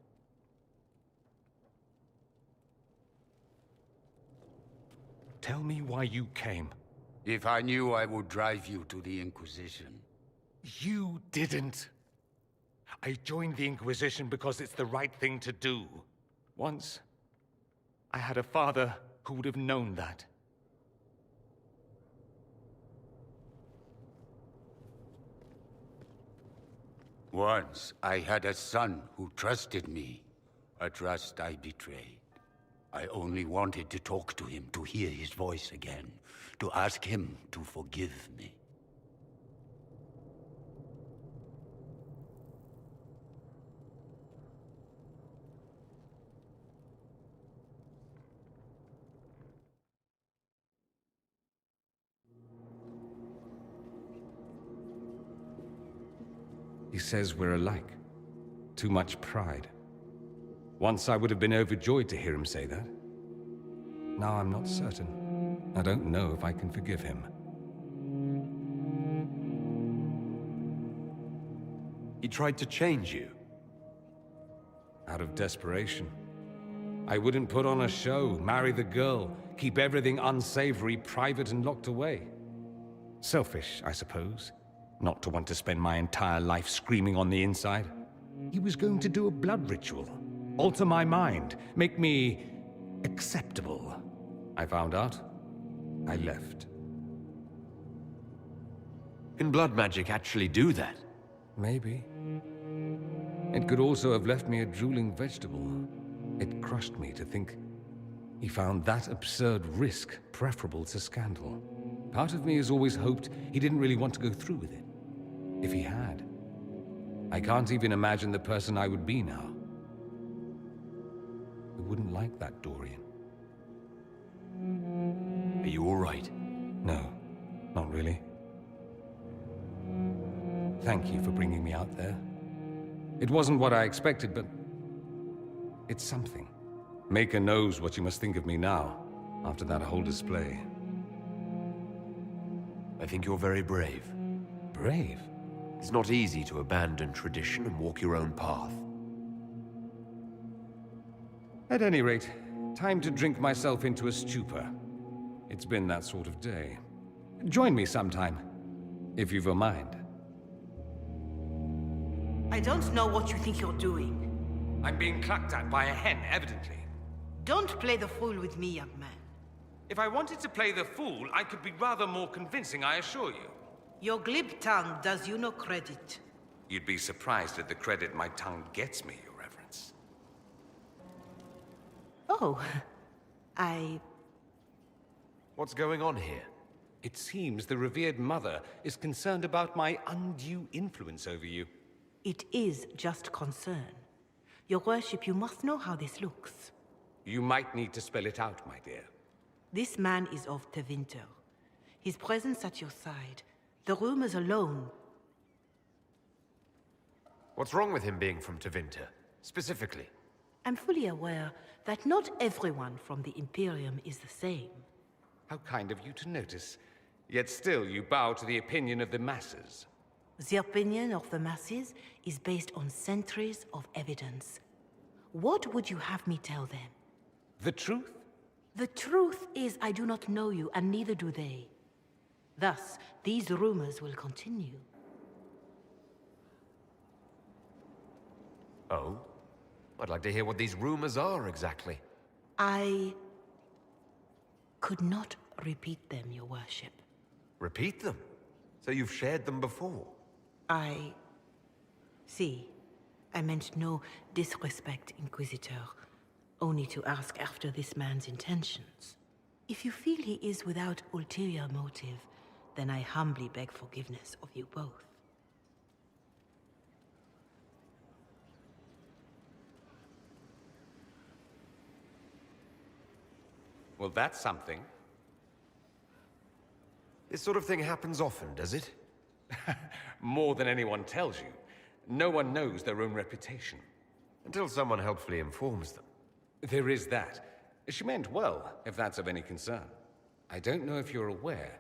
Tell me why you came. If I knew, I would drive you to the Inquisition. You didn't. I joined the Inquisition because it's the right thing to do. Once, I had a father who would have known that. Once, I had a son who trusted me. A trust I betrayed. I only wanted to talk to him, to hear his voice again, to ask him to forgive me. He says we're alike. Too much pride. Once I would have been overjoyed to hear him say that. Now I'm not certain. I don't know if I can forgive him. He tried to change you. Out of desperation. I wouldn't put on a show, marry the girl, keep everything unsavory, private and locked away. Selfish, I suppose. Not to want to spend my entire life screaming on the inside. He was going to do a blood ritual. Alter my mind. Make me acceptable. I found out. I left. Can blood magic actually do that? Maybe. It could also have left me a drooling vegetable. It crushed me to think he found that absurd risk preferable to scandal. Part of me has always hoped he didn't really want to go through with it. If he had, I can't even imagine the person I would be now. I wouldn't like that, Dorian. Are you all right? No, not really. Thank you for bringing me out there. It wasn't what I expected, but it's something. Maker knows what you must think of me now, after that whole display. I think you're very brave. Brave? It's not easy to abandon tradition and walk your own path. At any rate, time to drink myself into a stupor. It's been that sort of day. Join me sometime, if you've a mind. I don't know what you think you're doing. I'm being clucked at by a hen, evidently. Don't play the fool with me, young man. If I wanted to play the fool, I could be rather more convincing, I assure you. Your glib tongue does you no credit. You'd be surprised at the credit my tongue gets me, Your Reverence. Oh, What's going on here? It seems the revered mother is concerned about my undue influence over you. It is just concern. Your worship, you must know how this looks. You might need to spell it out, my dear. This man is of Tevinter. His presence at your side, the rumors alone. What's wrong with him being from Tevinter, specifically? I'm fully aware that not everyone from the Imperium is the same. How kind of you to notice. Yet still you bow to the opinion of the masses. The opinion of the masses is based on centuries of evidence. What would you have me tell them? The truth? The truth is I do not know you, and neither do they. Thus, these rumors will continue. Oh? I'd like to hear what these rumors are exactly. I could not repeat them, your worship. Repeat them? So you've shared them before? See, I meant no disrespect, Inquisitor. Only to ask after this man's intentions. If you feel he is without ulterior motive, then I humbly beg forgiveness of you both. Well, that's something. This sort of thing happens often, does it? More than anyone tells you. No one knows their own reputation. Until someone helpfully informs them. There is that. She meant well, if that's of any concern. I don't know if you're aware,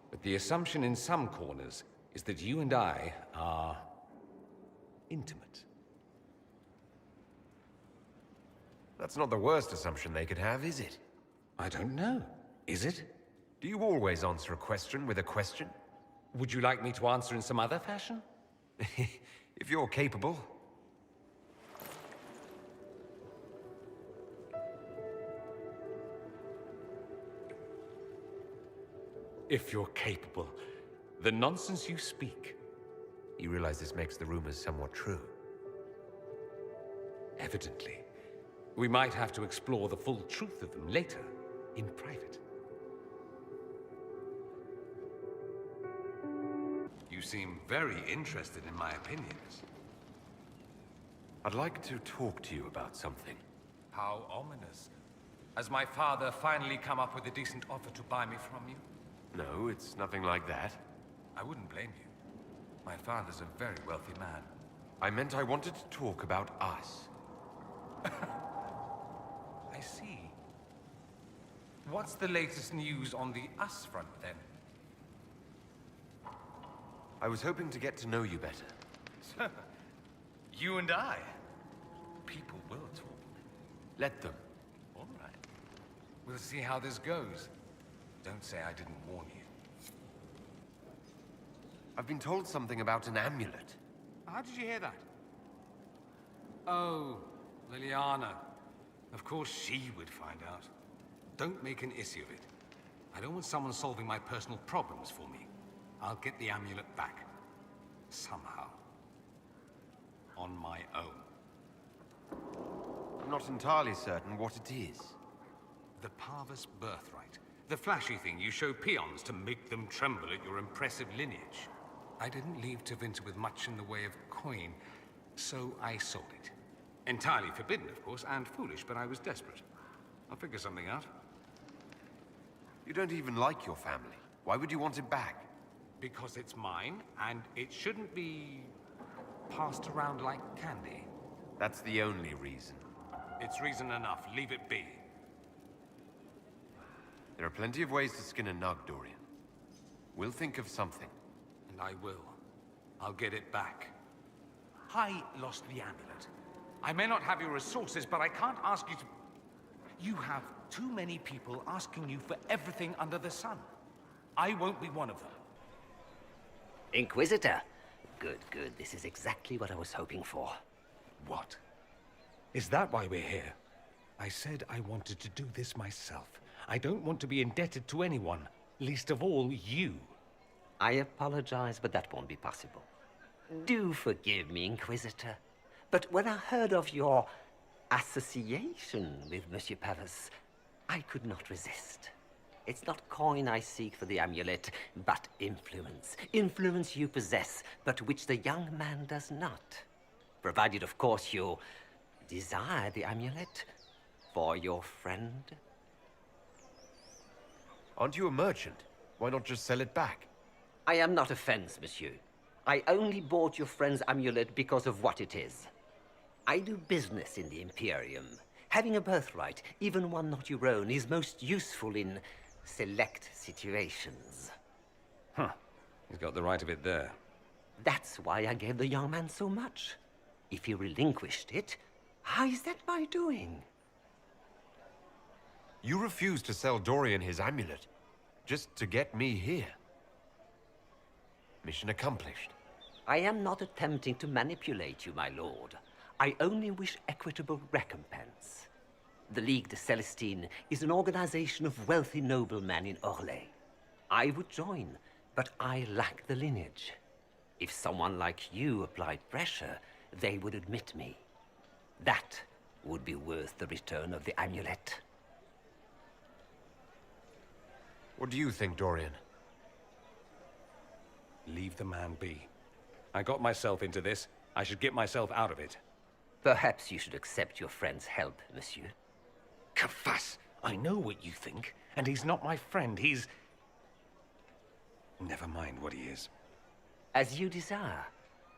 but the assumption in some corners is that you and I are intimate. That's not the worst assumption they could have, is it? I don't know. Is it? Do you always answer a question with a question? Would you like me to answer in some other fashion? If you're capable. If you're capable. The nonsense you speak. You realize this makes the rumors somewhat true. Evidently. We might have to explore the full truth of them later, in private. You seem very interested in my opinions. I'd like to talk to you about something. How ominous. Has my father finally come up with a decent offer to buy me from you? No, it's nothing like that. I wouldn't blame you. My father's a very wealthy man. I meant I wanted to talk about us. I see. What's the latest news on the us front, then? I was hoping to get to know you better. You and I? People will talk. Let them. All right. We'll see how this goes. Don't say I didn't warn you. I've been told something about an amulet. How did you hear that? Oh, Liliana. Of course she would find out. Don't make an issue of it. I don't want someone solving my personal problems for me. I'll get the amulet back. Somehow. On my own. I'm not entirely certain what it is. The PAVUS birthright. The flashy thing you show peons to make them tremble at your impressive lineage. I didn't leave Tevinter with much in the way of coin, so I sold it. Entirely forbidden, of course, and foolish, but I was desperate. I'll figure something out. You don't even like your family. Why would you want it back? Because it's mine, and it shouldn't be passed around like candy. That's the only reason. It's reason enough. Leave it be. There are plenty of ways to skin a nug, Dorian. We'll think of something. And I will. I'll get it back. I lost the amulet. I may not have your resources, but I can't ask you to... You have too many people asking you for everything under the sun. I won't be one of them. Inquisitor. Good, good. This is exactly what I was hoping for. What? Is that why we're here? I said I wanted to do this myself. I don't want to be indebted to anyone, least of all you. I apologize, but that won't be possible. Do forgive me, Inquisitor. But when I heard of your association with Monsieur PAVUS, I could not resist. It's not coin I seek for the amulet, but influence. Influence you possess, but which the young man does not. Provided, of course, you desire the amulet for your friend. Aren't you a merchant? Why not just sell it back? I am not a fence, monsieur. I only bought your friend's amulet because of what it is. I do business in the Imperium. Having a birthright, even one not your own, is most useful in select situations. Huh. He's got the right of it there. That's why I gave the young man so much. If he relinquished it, how is that my doing? You refused to sell Dorian his amulet, just to get me here. Mission accomplished. I am not attempting to manipulate you, my lord. I only wish equitable recompense. The Ligue de Celestine is an organization of wealthy noblemen in Orlais. I would join, but I lack the lineage. If someone like you applied pressure, they would admit me. That would be worth the return of the amulet. What do you think, Dorian? Leave the man be. I got myself into this. I should get myself out of it. Perhaps you should accept your friend's help, monsieur. Kafas! I know what you think, and he's not my friend. He's... Never mind what he is. As you desire.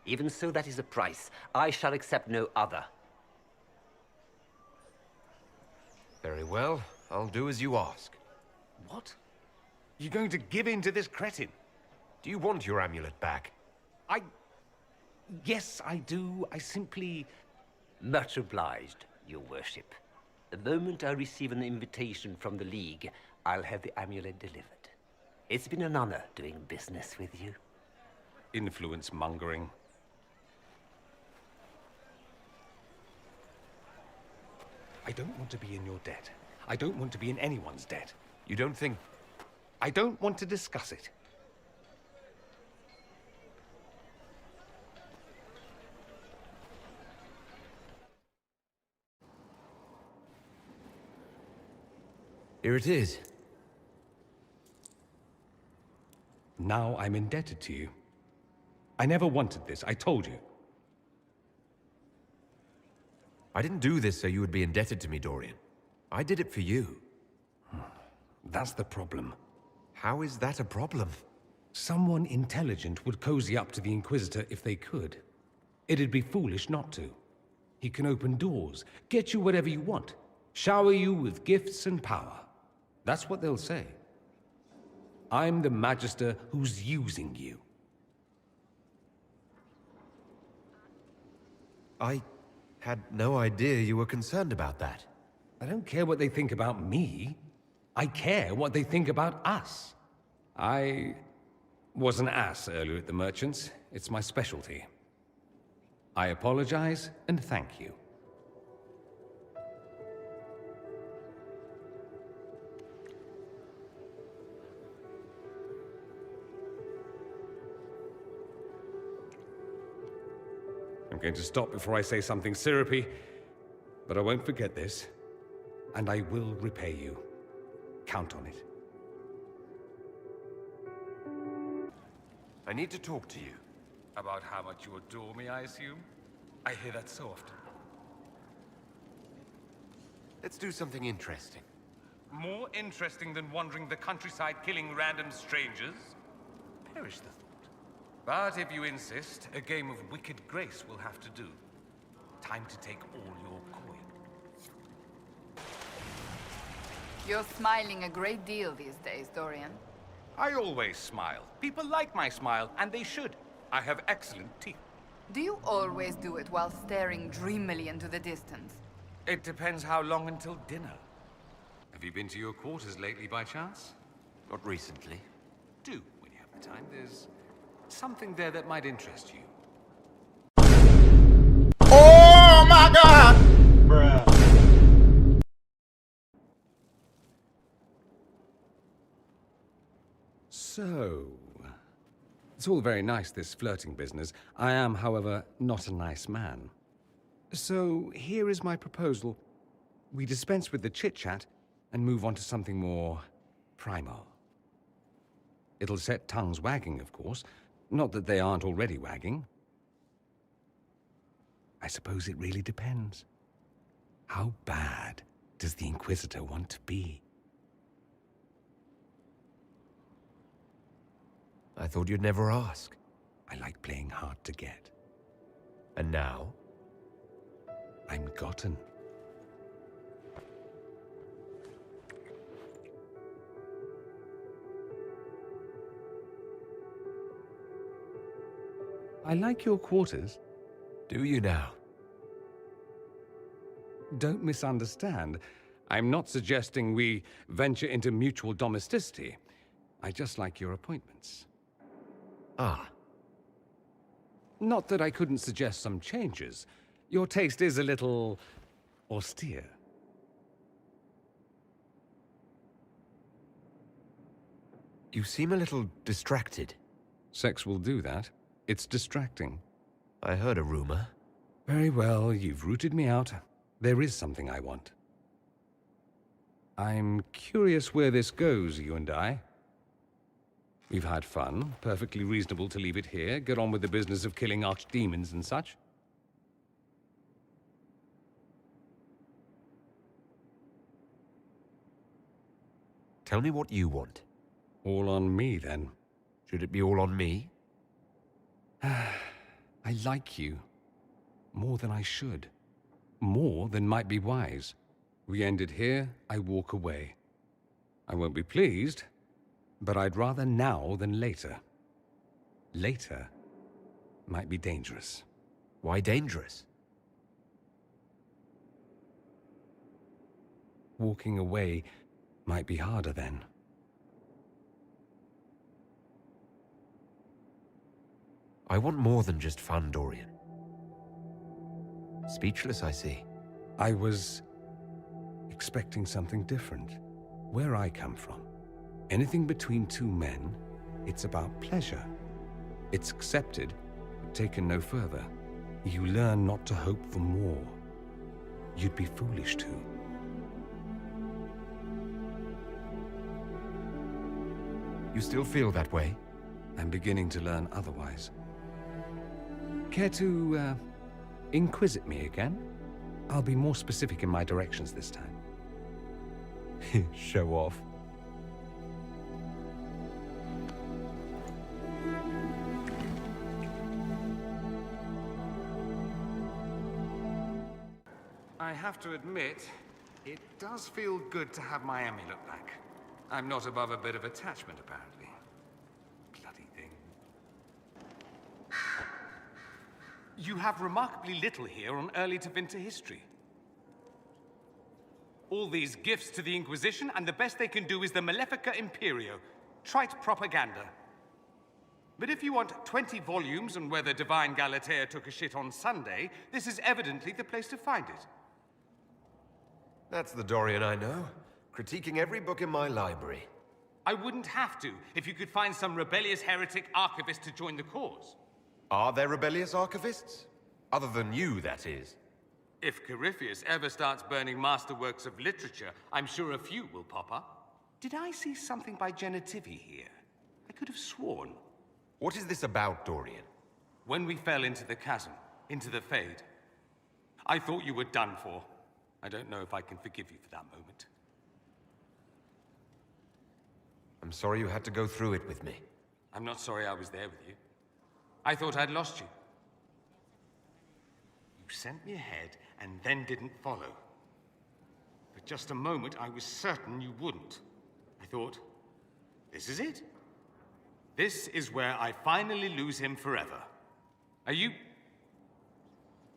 Even so, that is a price. I shall accept no other. Very well. I'll do as you ask. What? You're going to give in to this cretin? Do you want your amulet back? Yes, I do. I simply... Much obliged, your worship. The moment I receive an invitation from the League, I'll have the amulet delivered. It's been an honor doing business with you. Influence mongering. I don't want to be in your debt. I don't want to be in anyone's debt. You don't think... I don't want to discuss it. Here it is. Now I'm indebted to you. I never wanted this, I told you. I didn't do this so you would be indebted to me, Dorian. I did it for you. That's the problem. How is that a problem? Someone intelligent would cozy up to the Inquisitor if they could. It'd be foolish not to. He can open doors, get you whatever you want, shower you with gifts and power. That's what they'll say. I'm the Magister who's using you. I had no idea you were concerned about that. I don't care what they think about me. I care what they think about us. I was an ass earlier at the Merchants. It's my specialty. I apologize and thank you. I'm going to stop before I say something syrupy, but I won't forget this, and I will repay you. Count on it. I need to talk to you. About how much you adore me, I assume? I hear that so often. Let's do something interesting. More interesting than wandering the countryside killing random strangers? Perish the thought. But if you insist, a game of wicked grace will have to do. Time to take all your coin. You're smiling a great deal these days, Dorian. I always smile. People like my smile, and they should. I have excellent teeth. Do you always do it while staring dreamily into the distance? It depends how long until dinner. Have you been to your quarters lately by chance? Not recently. Do, when you have the time. There's something there that might interest you. Oh my God! Bruh. So... It's all very nice, this flirting business. I am, however, not a nice man. So, here is my proposal. We dispense with the chit-chat and move on to something more primal. It'll set tongues wagging, of course. Not that they aren't already wagging. I suppose it really depends. How bad does the Inquisitor want to be? I thought you'd never ask. I like playing hard to get. And now? I'm gotten. I like your quarters. Do you now? Don't misunderstand. I'm not suggesting we venture into mutual domesticity. I just like your appointments. Ah. Not that I couldn't suggest some changes. Your taste is a little austere. You seem a little distracted. Sex will do that. It's distracting. I heard a rumor. Very well, you've rooted me out. There is something I want. I'm curious where this goes, you and I. We've had fun. Perfectly reasonable to leave it here. Get on with the business of killing archdemons and such. Tell me what you want. All on me, then. Should it be all on me? I like you. More than I should. More than might be wise. We end it here, I walk away. I won't be pleased, but I'd rather now than later. Later might be dangerous. Why dangerous? Walking away might be harder then. I want more than just fun, Dorian. Speechless, I see. I was expecting something different. Where I come from, anything between two men, it's about pleasure. It's accepted, but taken no further. You learn not to hope for more. You'd be foolish to. You still feel that way? I'm beginning to learn otherwise. Care to, inquisit me again? I'll be more specific in my directions this time. Show off. I have to admit, it does feel good to have my amulet back. I'm not above a bit of attachment, apparently. Bloody thing. You have remarkably little here on early Tevinter history. All these gifts to the Inquisition, and the best they can do is the Malefica Imperio. Trite propaganda. But if you want 20 volumes on whether Divine Galatea took a shit on Sunday, this is evidently the place to find it. That's the Dorian I know. Critiquing every book in my library. I wouldn't have to, if you could find some rebellious heretic archivist to join the cause. Are there rebellious archivists? Other than you, that is. If Corypheus ever starts burning masterworks of literature, I'm sure a few will pop up. Did I see something by Genitivi here? I could have sworn. What is this about, Dorian? When we fell into the chasm, into the Fade, I thought you were done for. I don't know if I can forgive you for that moment. I'm sorry you had to go through it with me. I'm not sorry I was there with you. I thought I'd lost you. You sent me ahead and then didn't follow. For just a moment, I was certain you wouldn't. I thought, this is it. This is where I finally lose him forever. Are you...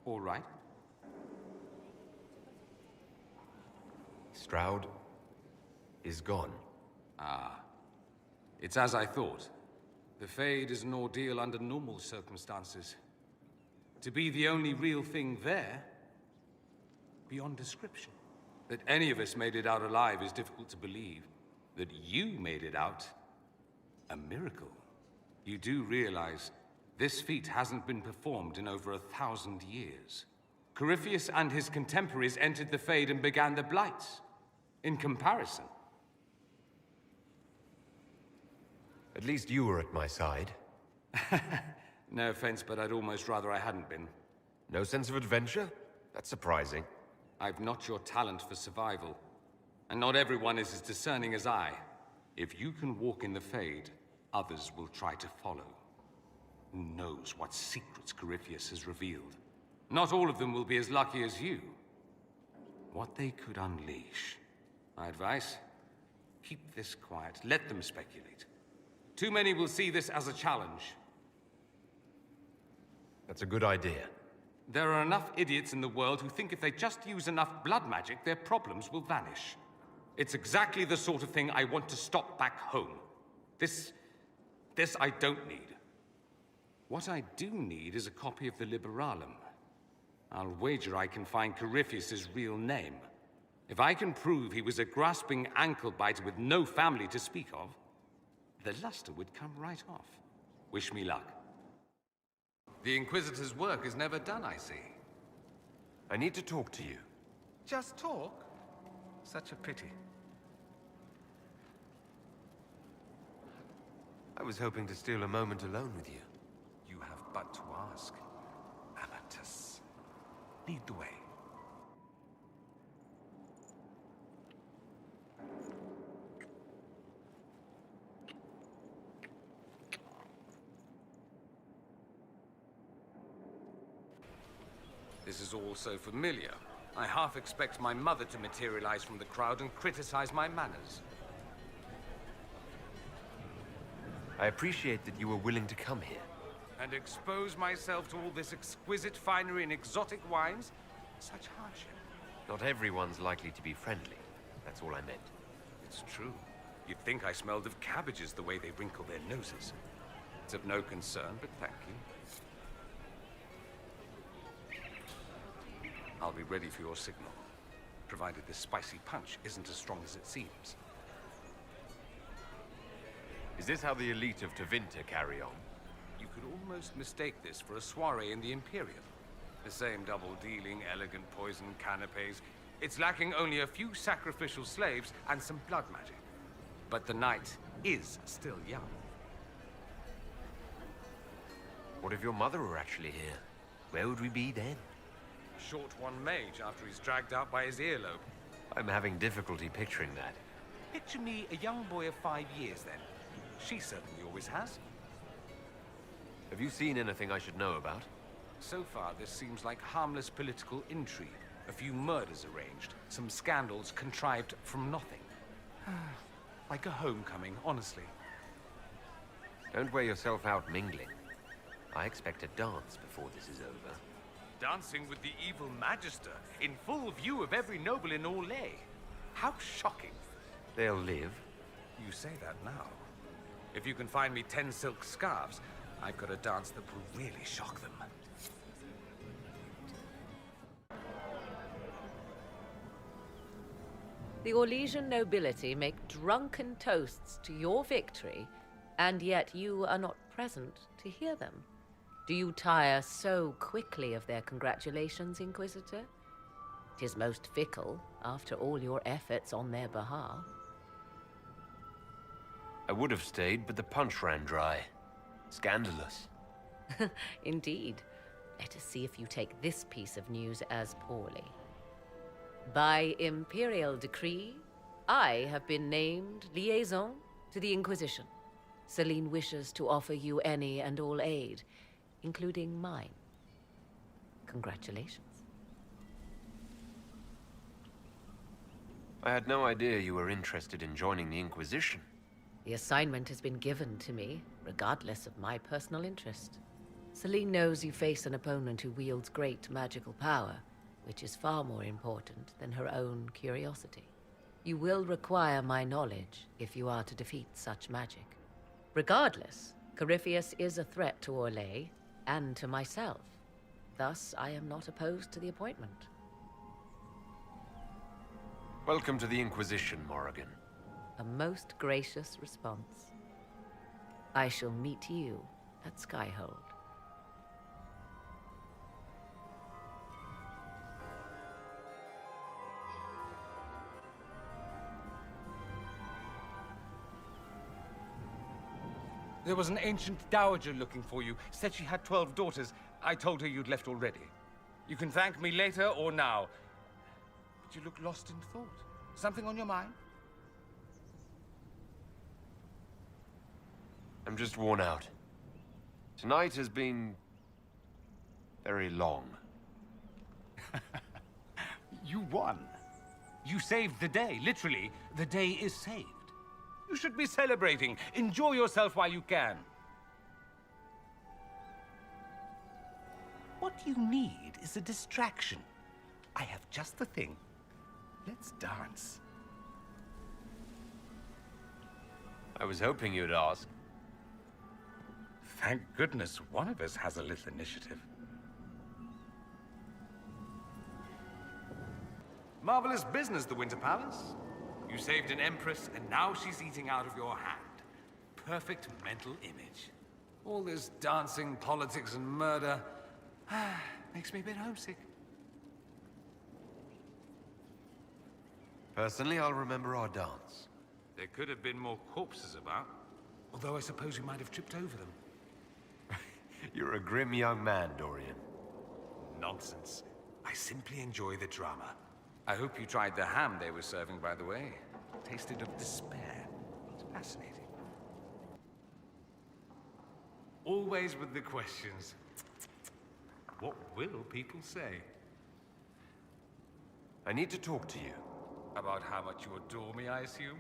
all right? Stroud is gone. Ah. It's as I thought. The Fade is an ordeal under normal circumstances. To be the only real thing there, beyond description. That any of us made it out alive is difficult to believe. That you made it out, A miracle? You do realize this feat hasn't been performed in over 1,000 years. Corypheus and his contemporaries entered the Fade and began the Blights. In comparison. At least you were at my side. No offense, but I'd almost rather I hadn't been. No sense of adventure? That's surprising. I've not your talent for survival. And not everyone is as discerning as I. If you can walk in the Fade, others will try to follow. Who knows what secrets Corypheus has revealed? Not all of them will be as lucky as you. What they could unleash. My advice? Keep this quiet. Let them speculate. Too many will see this as a challenge. That's a good idea. There are enough idiots in the world who think if they just use enough blood magic, their problems will vanish. It's exactly the sort of thing I want to stop back home. This I don't need. What I do need is a copy of the Liberalum. I'll wager I can find Corypheus's real name. If I can prove he was a grasping ankle-biter with no family to speak of, the luster would come right off. Wish me luck. The Inquisitor's work is never done, I see. I need to talk to you. Just talk? Such a pity. I was hoping to steal a moment alone with you. You have but to ask. Amatus. Lead the way. This is all so familiar. I half expect my mother to materialize from the crowd and criticize my manners. I appreciate that you were willing to come here. And expose myself to all this exquisite finery and exotic wines? Such hardship. Not everyone's likely to be friendly. That's all I meant. It's true. You'd think I smelled of cabbages the way they wrinkle their noses. It's of no concern, but thank you. I'll be ready for your signal, provided this spicy punch isn't as strong as it seems. Is this how the elite of Tevinter carry on? You could almost mistake this for a soiree in the Imperium. The same double-dealing, elegant poison canapes. It's lacking only a few sacrificial slaves and some blood magic. But the night is still young. What if your mother were actually here? Where would we be then? Short one mage after he's dragged out by his earlobe. I'm having difficulty picturing that. Picture me a young boy of 5 years then. She certainly always has. Have you seen anything I should know about? So far, this seems like harmless political intrigue. A few murders arranged, some scandals contrived from nothing. Like a homecoming, honestly. Don't wear yourself out mingling. I expect a dance before this is over. Dancing with the evil Magister, in full view of every noble in Orlais. How shocking. They'll live. You say that now. If you can find me 10 silk scarves, I've got a dance that will really shock them. The Orlesian nobility make drunken toasts to your victory, and yet you are not present to hear them. Do you tire so quickly of their congratulations, Inquisitor? 'Tis most fickle, after all your efforts on their behalf. I would have stayed, but the punch ran dry. Scandalous. Indeed. Let us see if you take this piece of news as poorly. By imperial decree, I have been named liaison to the Inquisition. Celine wishes to offer you any and all aid, including mine. Congratulations. I had no idea you were interested in joining the Inquisition. The assignment has been given to me, regardless of my personal interest. Celine knows you face an opponent who wields great magical power, which is far more important than her own curiosity. You will require my knowledge if you are to defeat such magic. Regardless, Corypheus is a threat to Orlais and to myself. Thus, I am not opposed to the appointment. Welcome to the Inquisition, Morrigan. A most gracious response. I shall meet you at Skyhold. There was an ancient dowager looking for you. Said she had 12 daughters. I told her you'd left already. You can thank me later or now. But you look lost in thought. Something on your mind? I'm just worn out. Tonight has been very long. You won. You saved the day, literally. The day is saved. You should be celebrating. Enjoy yourself while you can. What you need is a distraction. I have just the thing. Let's dance. I was hoping you'd ask. Thank goodness one of us has a little initiative. Marvelous business, the Winter Palace. You saved an empress, and now she's eating out of your hand. Perfect mental image. All this dancing, politics, and murder makes me a bit homesick. Personally, I'll remember our dance. There could have been more corpses about. Although I suppose we might have tripped over them. You're a grim young man, Dorian. Nonsense. I simply enjoy the drama. I hope you tried the ham they were serving, by the way. Tasted of despair. It's fascinating. Always with the questions. What will people say? I need to talk to you. About how much you adore me, I assume?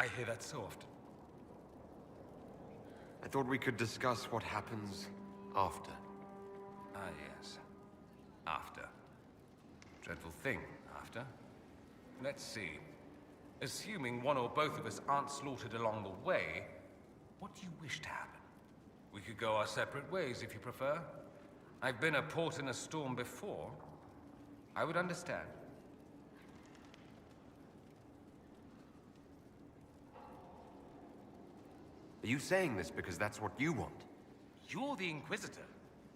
I hear that so often. I thought we could discuss what happens after. Ah, yes. After. Dreadful thing, after. Let's see. Assuming one or both of us aren't slaughtered along the way, what do you wish to happen? We could go our separate ways if you prefer. I've been a port in a storm before. I would understand. Are you saying this because that's what you want? You're the Inquisitor.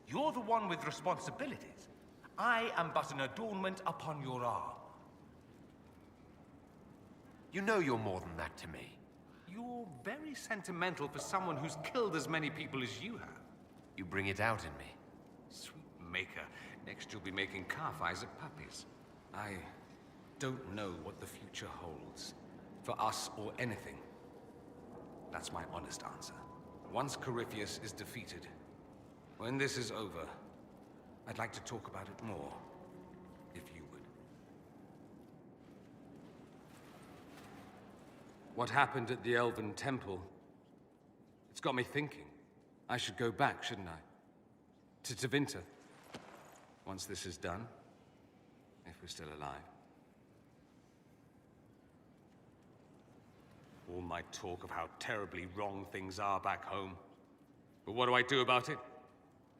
You're the one with responsibilities. I am but an adornment upon your arm. You know you're more than that to me. You're very sentimental for someone who's killed as many people as you have. You bring it out in me. Sweet maker. Next you'll be making calf eyes at puppies. I don't know what the future holds. For us or anything. That's my honest answer. Once Corypheus is defeated, when this is over, I'd like to talk about it more, if you would. What happened at the Elven Temple? It's got me thinking. I should go back, shouldn't I? To Tevinter. Once this is done, if we're still alive. All my talk of how terribly wrong things are back home. But what do I do about it?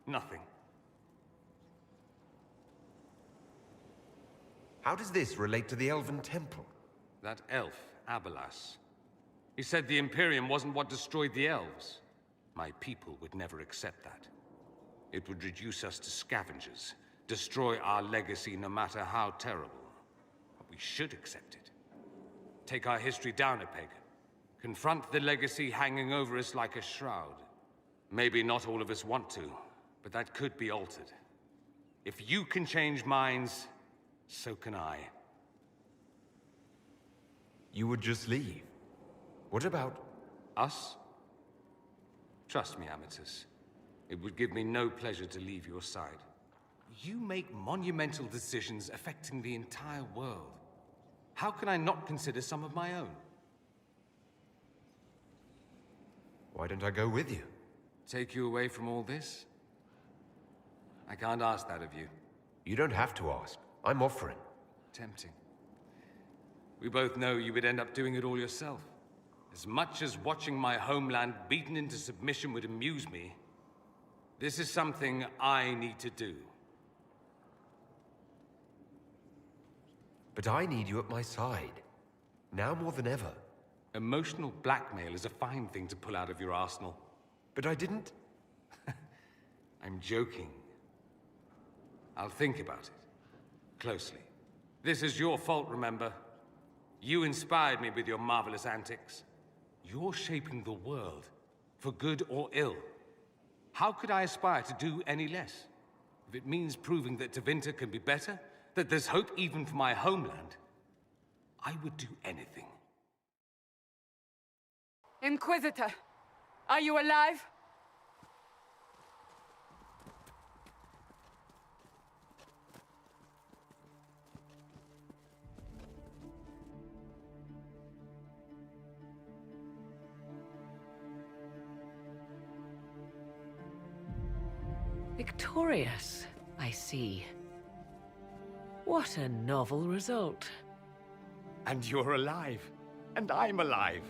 Nothing. How does this relate to the Elven Temple? That elf, Abelas. He said the Imperium wasn't what destroyed the elves. My people would never accept that. It would reduce us to scavengers, destroy our legacy no matter how terrible. But we should accept it. Take our history down a peg. Confront the legacy hanging over us like a shroud. Maybe not all of us want to, but that could be altered. If you can change minds, so can I. You would just leave? What about... us? Trust me, Amatus. It would give me no pleasure to leave your side. You make monumental decisions affecting the entire world. How can I not consider some of my own? Why don't I go with you? Take you away from all this? I can't ask that of you. You don't have to ask. I'm offering. Tempting. We both know you would end up doing it all yourself. As much as watching my homeland beaten into submission would amuse me, this is something I need to do. But I need you at my side. Now more than ever. Emotional blackmail is a fine thing to pull out of your arsenal. But I didn't... I'm joking. I'll think about it. Closely. This is your fault, remember? You inspired me with your marvelous antics. You're shaping the world, for good or ill. How could I aspire to do any less? If it means proving that Tevinter can be better, that there's hope even for my homeland, I would do anything. Inquisitor, are you alive? Victorious, I see. What a novel result. And you're alive. And I'm alive.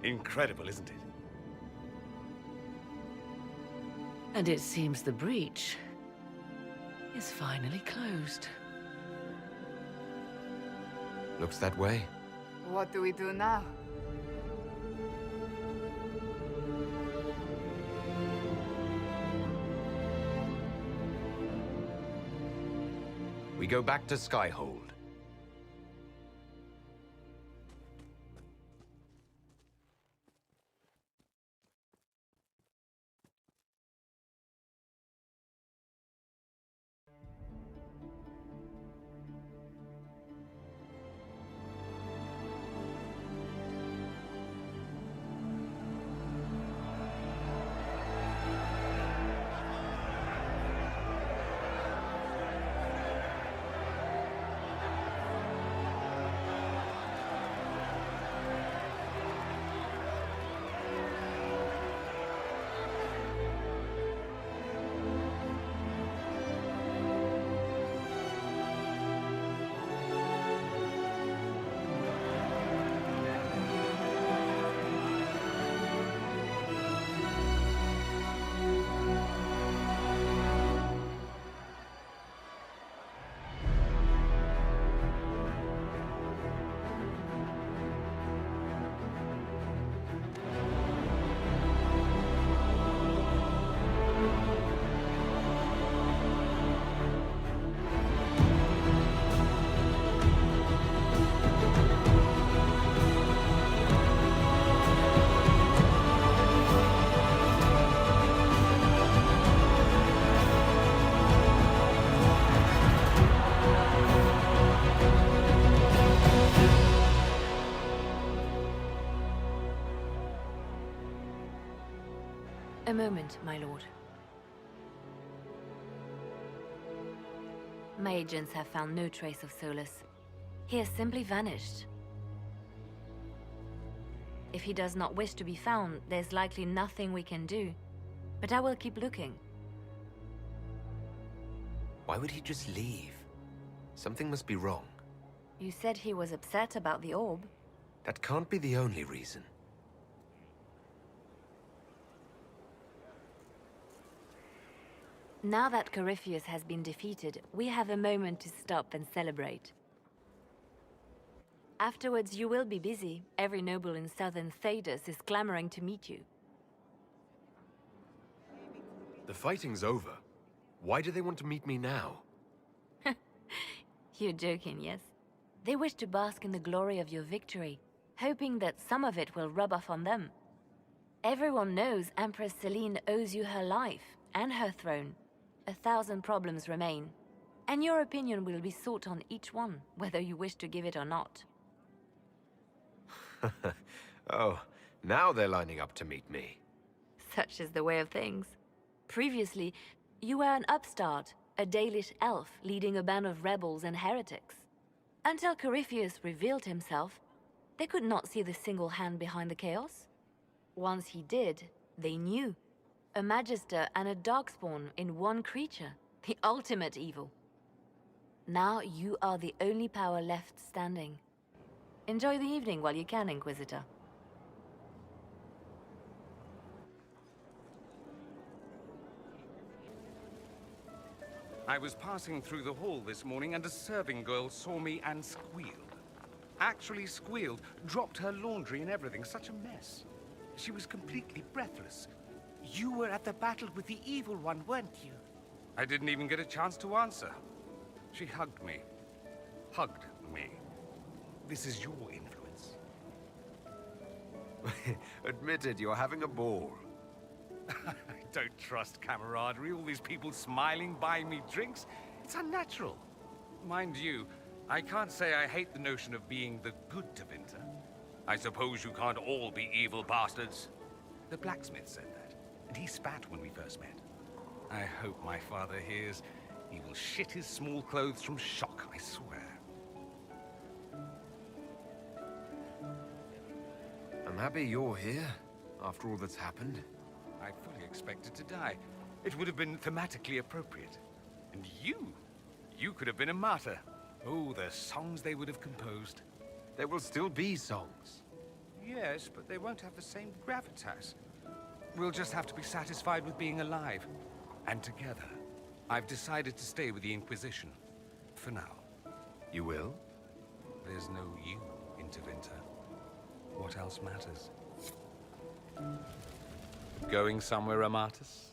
Incredible, isn't it? And it seems the breach is finally closed. Looks that way. What do we do now? We go back to Skyhold. A moment, my lord. My agents have found no trace of Solus. He has simply vanished. If he does not wish to be found, there's likely nothing we can do. But I will keep looking. Why would he just leave? Something must be wrong. You said he was upset about the orb. That can't be the only reason. Now that Corypheus has been defeated, we have a moment to stop and celebrate. Afterwards, you will be busy. Every noble in southern Thedas is clamoring to meet you. The fighting's over. Why do they want to meet me now? You're joking, yes? They wish to bask in the glory of your victory, hoping that some of it will rub off on them. Everyone knows Empress Selene owes you her life and her throne. 1,000 problems remain, and your opinion will be sought on each one, whether you wish to give it or not. Oh, now they're lining up to meet me. Such is the way of things. Previously, you were an upstart, a Dalish elf leading a band of rebels and heretics. Until Corypheus revealed himself, they could not see the single hand behind the chaos. Once he did, they knew. A Magister and a Darkspawn in one creature, the ultimate evil. Now you are the only power left standing. Enjoy the evening while you can, Inquisitor. I was passing through the hall this morning and a serving girl saw me and squealed. Actually squealed, dropped her laundry and everything, such a mess. She was completely breathless. You were at the battle with the Evil One, weren't you? I didn't even get a chance to answer. She hugged me. Hugged me. This is your influence. Admit it, you're having a ball. I don't trust camaraderie, all these people smiling, buying me drinks. It's unnatural. Mind you, I can't say I hate the notion of being the good Tevinter. I suppose you can't all be evil bastards. The blacksmith said that, and he spat when we first met. I hope my father hears. He will shit his small clothes from shock, I swear. I'm happy you're here, after all that's happened. I fully expected to die. It would have been thematically appropriate. And you could have been a martyr. Oh, the songs they would have composed. There will still be songs. Yes, but they won't have the same gravitas. We'll just have to be satisfied with being alive. And together. I've decided to stay with the Inquisition. For now. You will? There's no you in Tevinter. What else matters? Going somewhere, Amatus?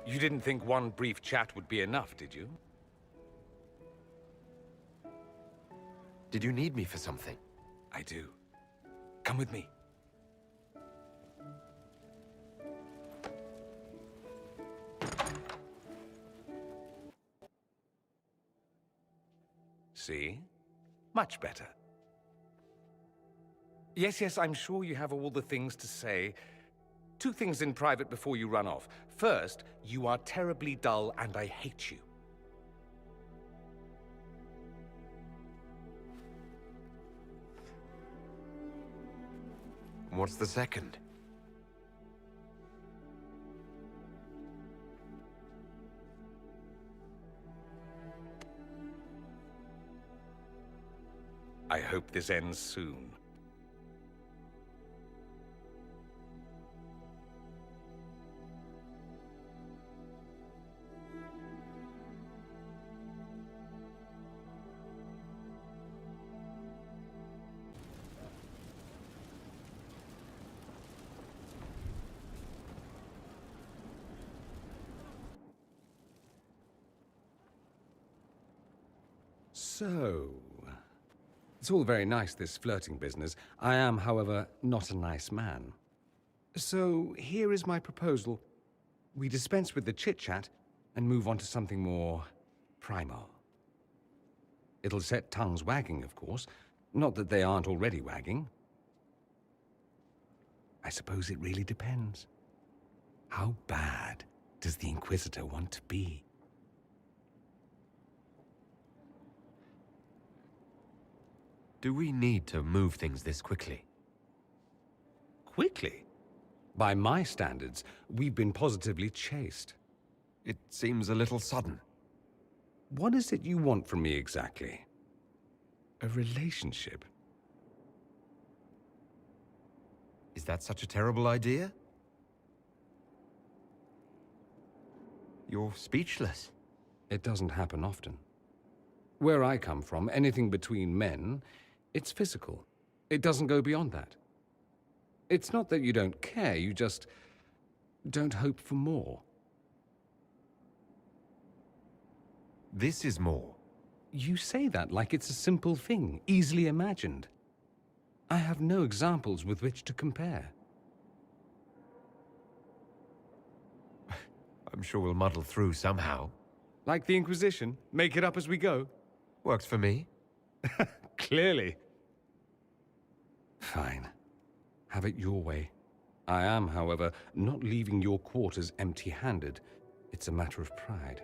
You didn't think one brief chat would be enough, did you? Did you need me for something? I do. Come with me. See? Much better. Yes, I'm sure you have all the things to say. 2 things in private before you run off. First, you are terribly dull and I hate you. What's the second? I hope this ends soon. So, it's all very nice, this flirting business. I am, however, not a nice man. So, here is my proposal. We dispense with the chit-chat and move on to something more primal. It'll set tongues wagging, of course. Not that they aren't already wagging. I suppose it really depends. How bad does the Inquisitor want to be? Do we need to move things this quickly? Quickly? By my standards, we've been positively chased. It seems a little sudden. What is it you want from me exactly? A relationship? Is that such a terrible idea? You're speechless. It doesn't happen often. Where I come from, anything between men, it's physical. It doesn't go beyond that. It's not that you don't care, you just don't hope for more. This is more. You say that like it's a simple thing, easily imagined. I have no examples with which to compare. I'm sure we'll muddle through somehow. Like the Inquisition, make it up as we go. Works for me. Clearly. Fine. Have it your way. I am, however, not leaving your quarters empty-handed. It's a matter of pride.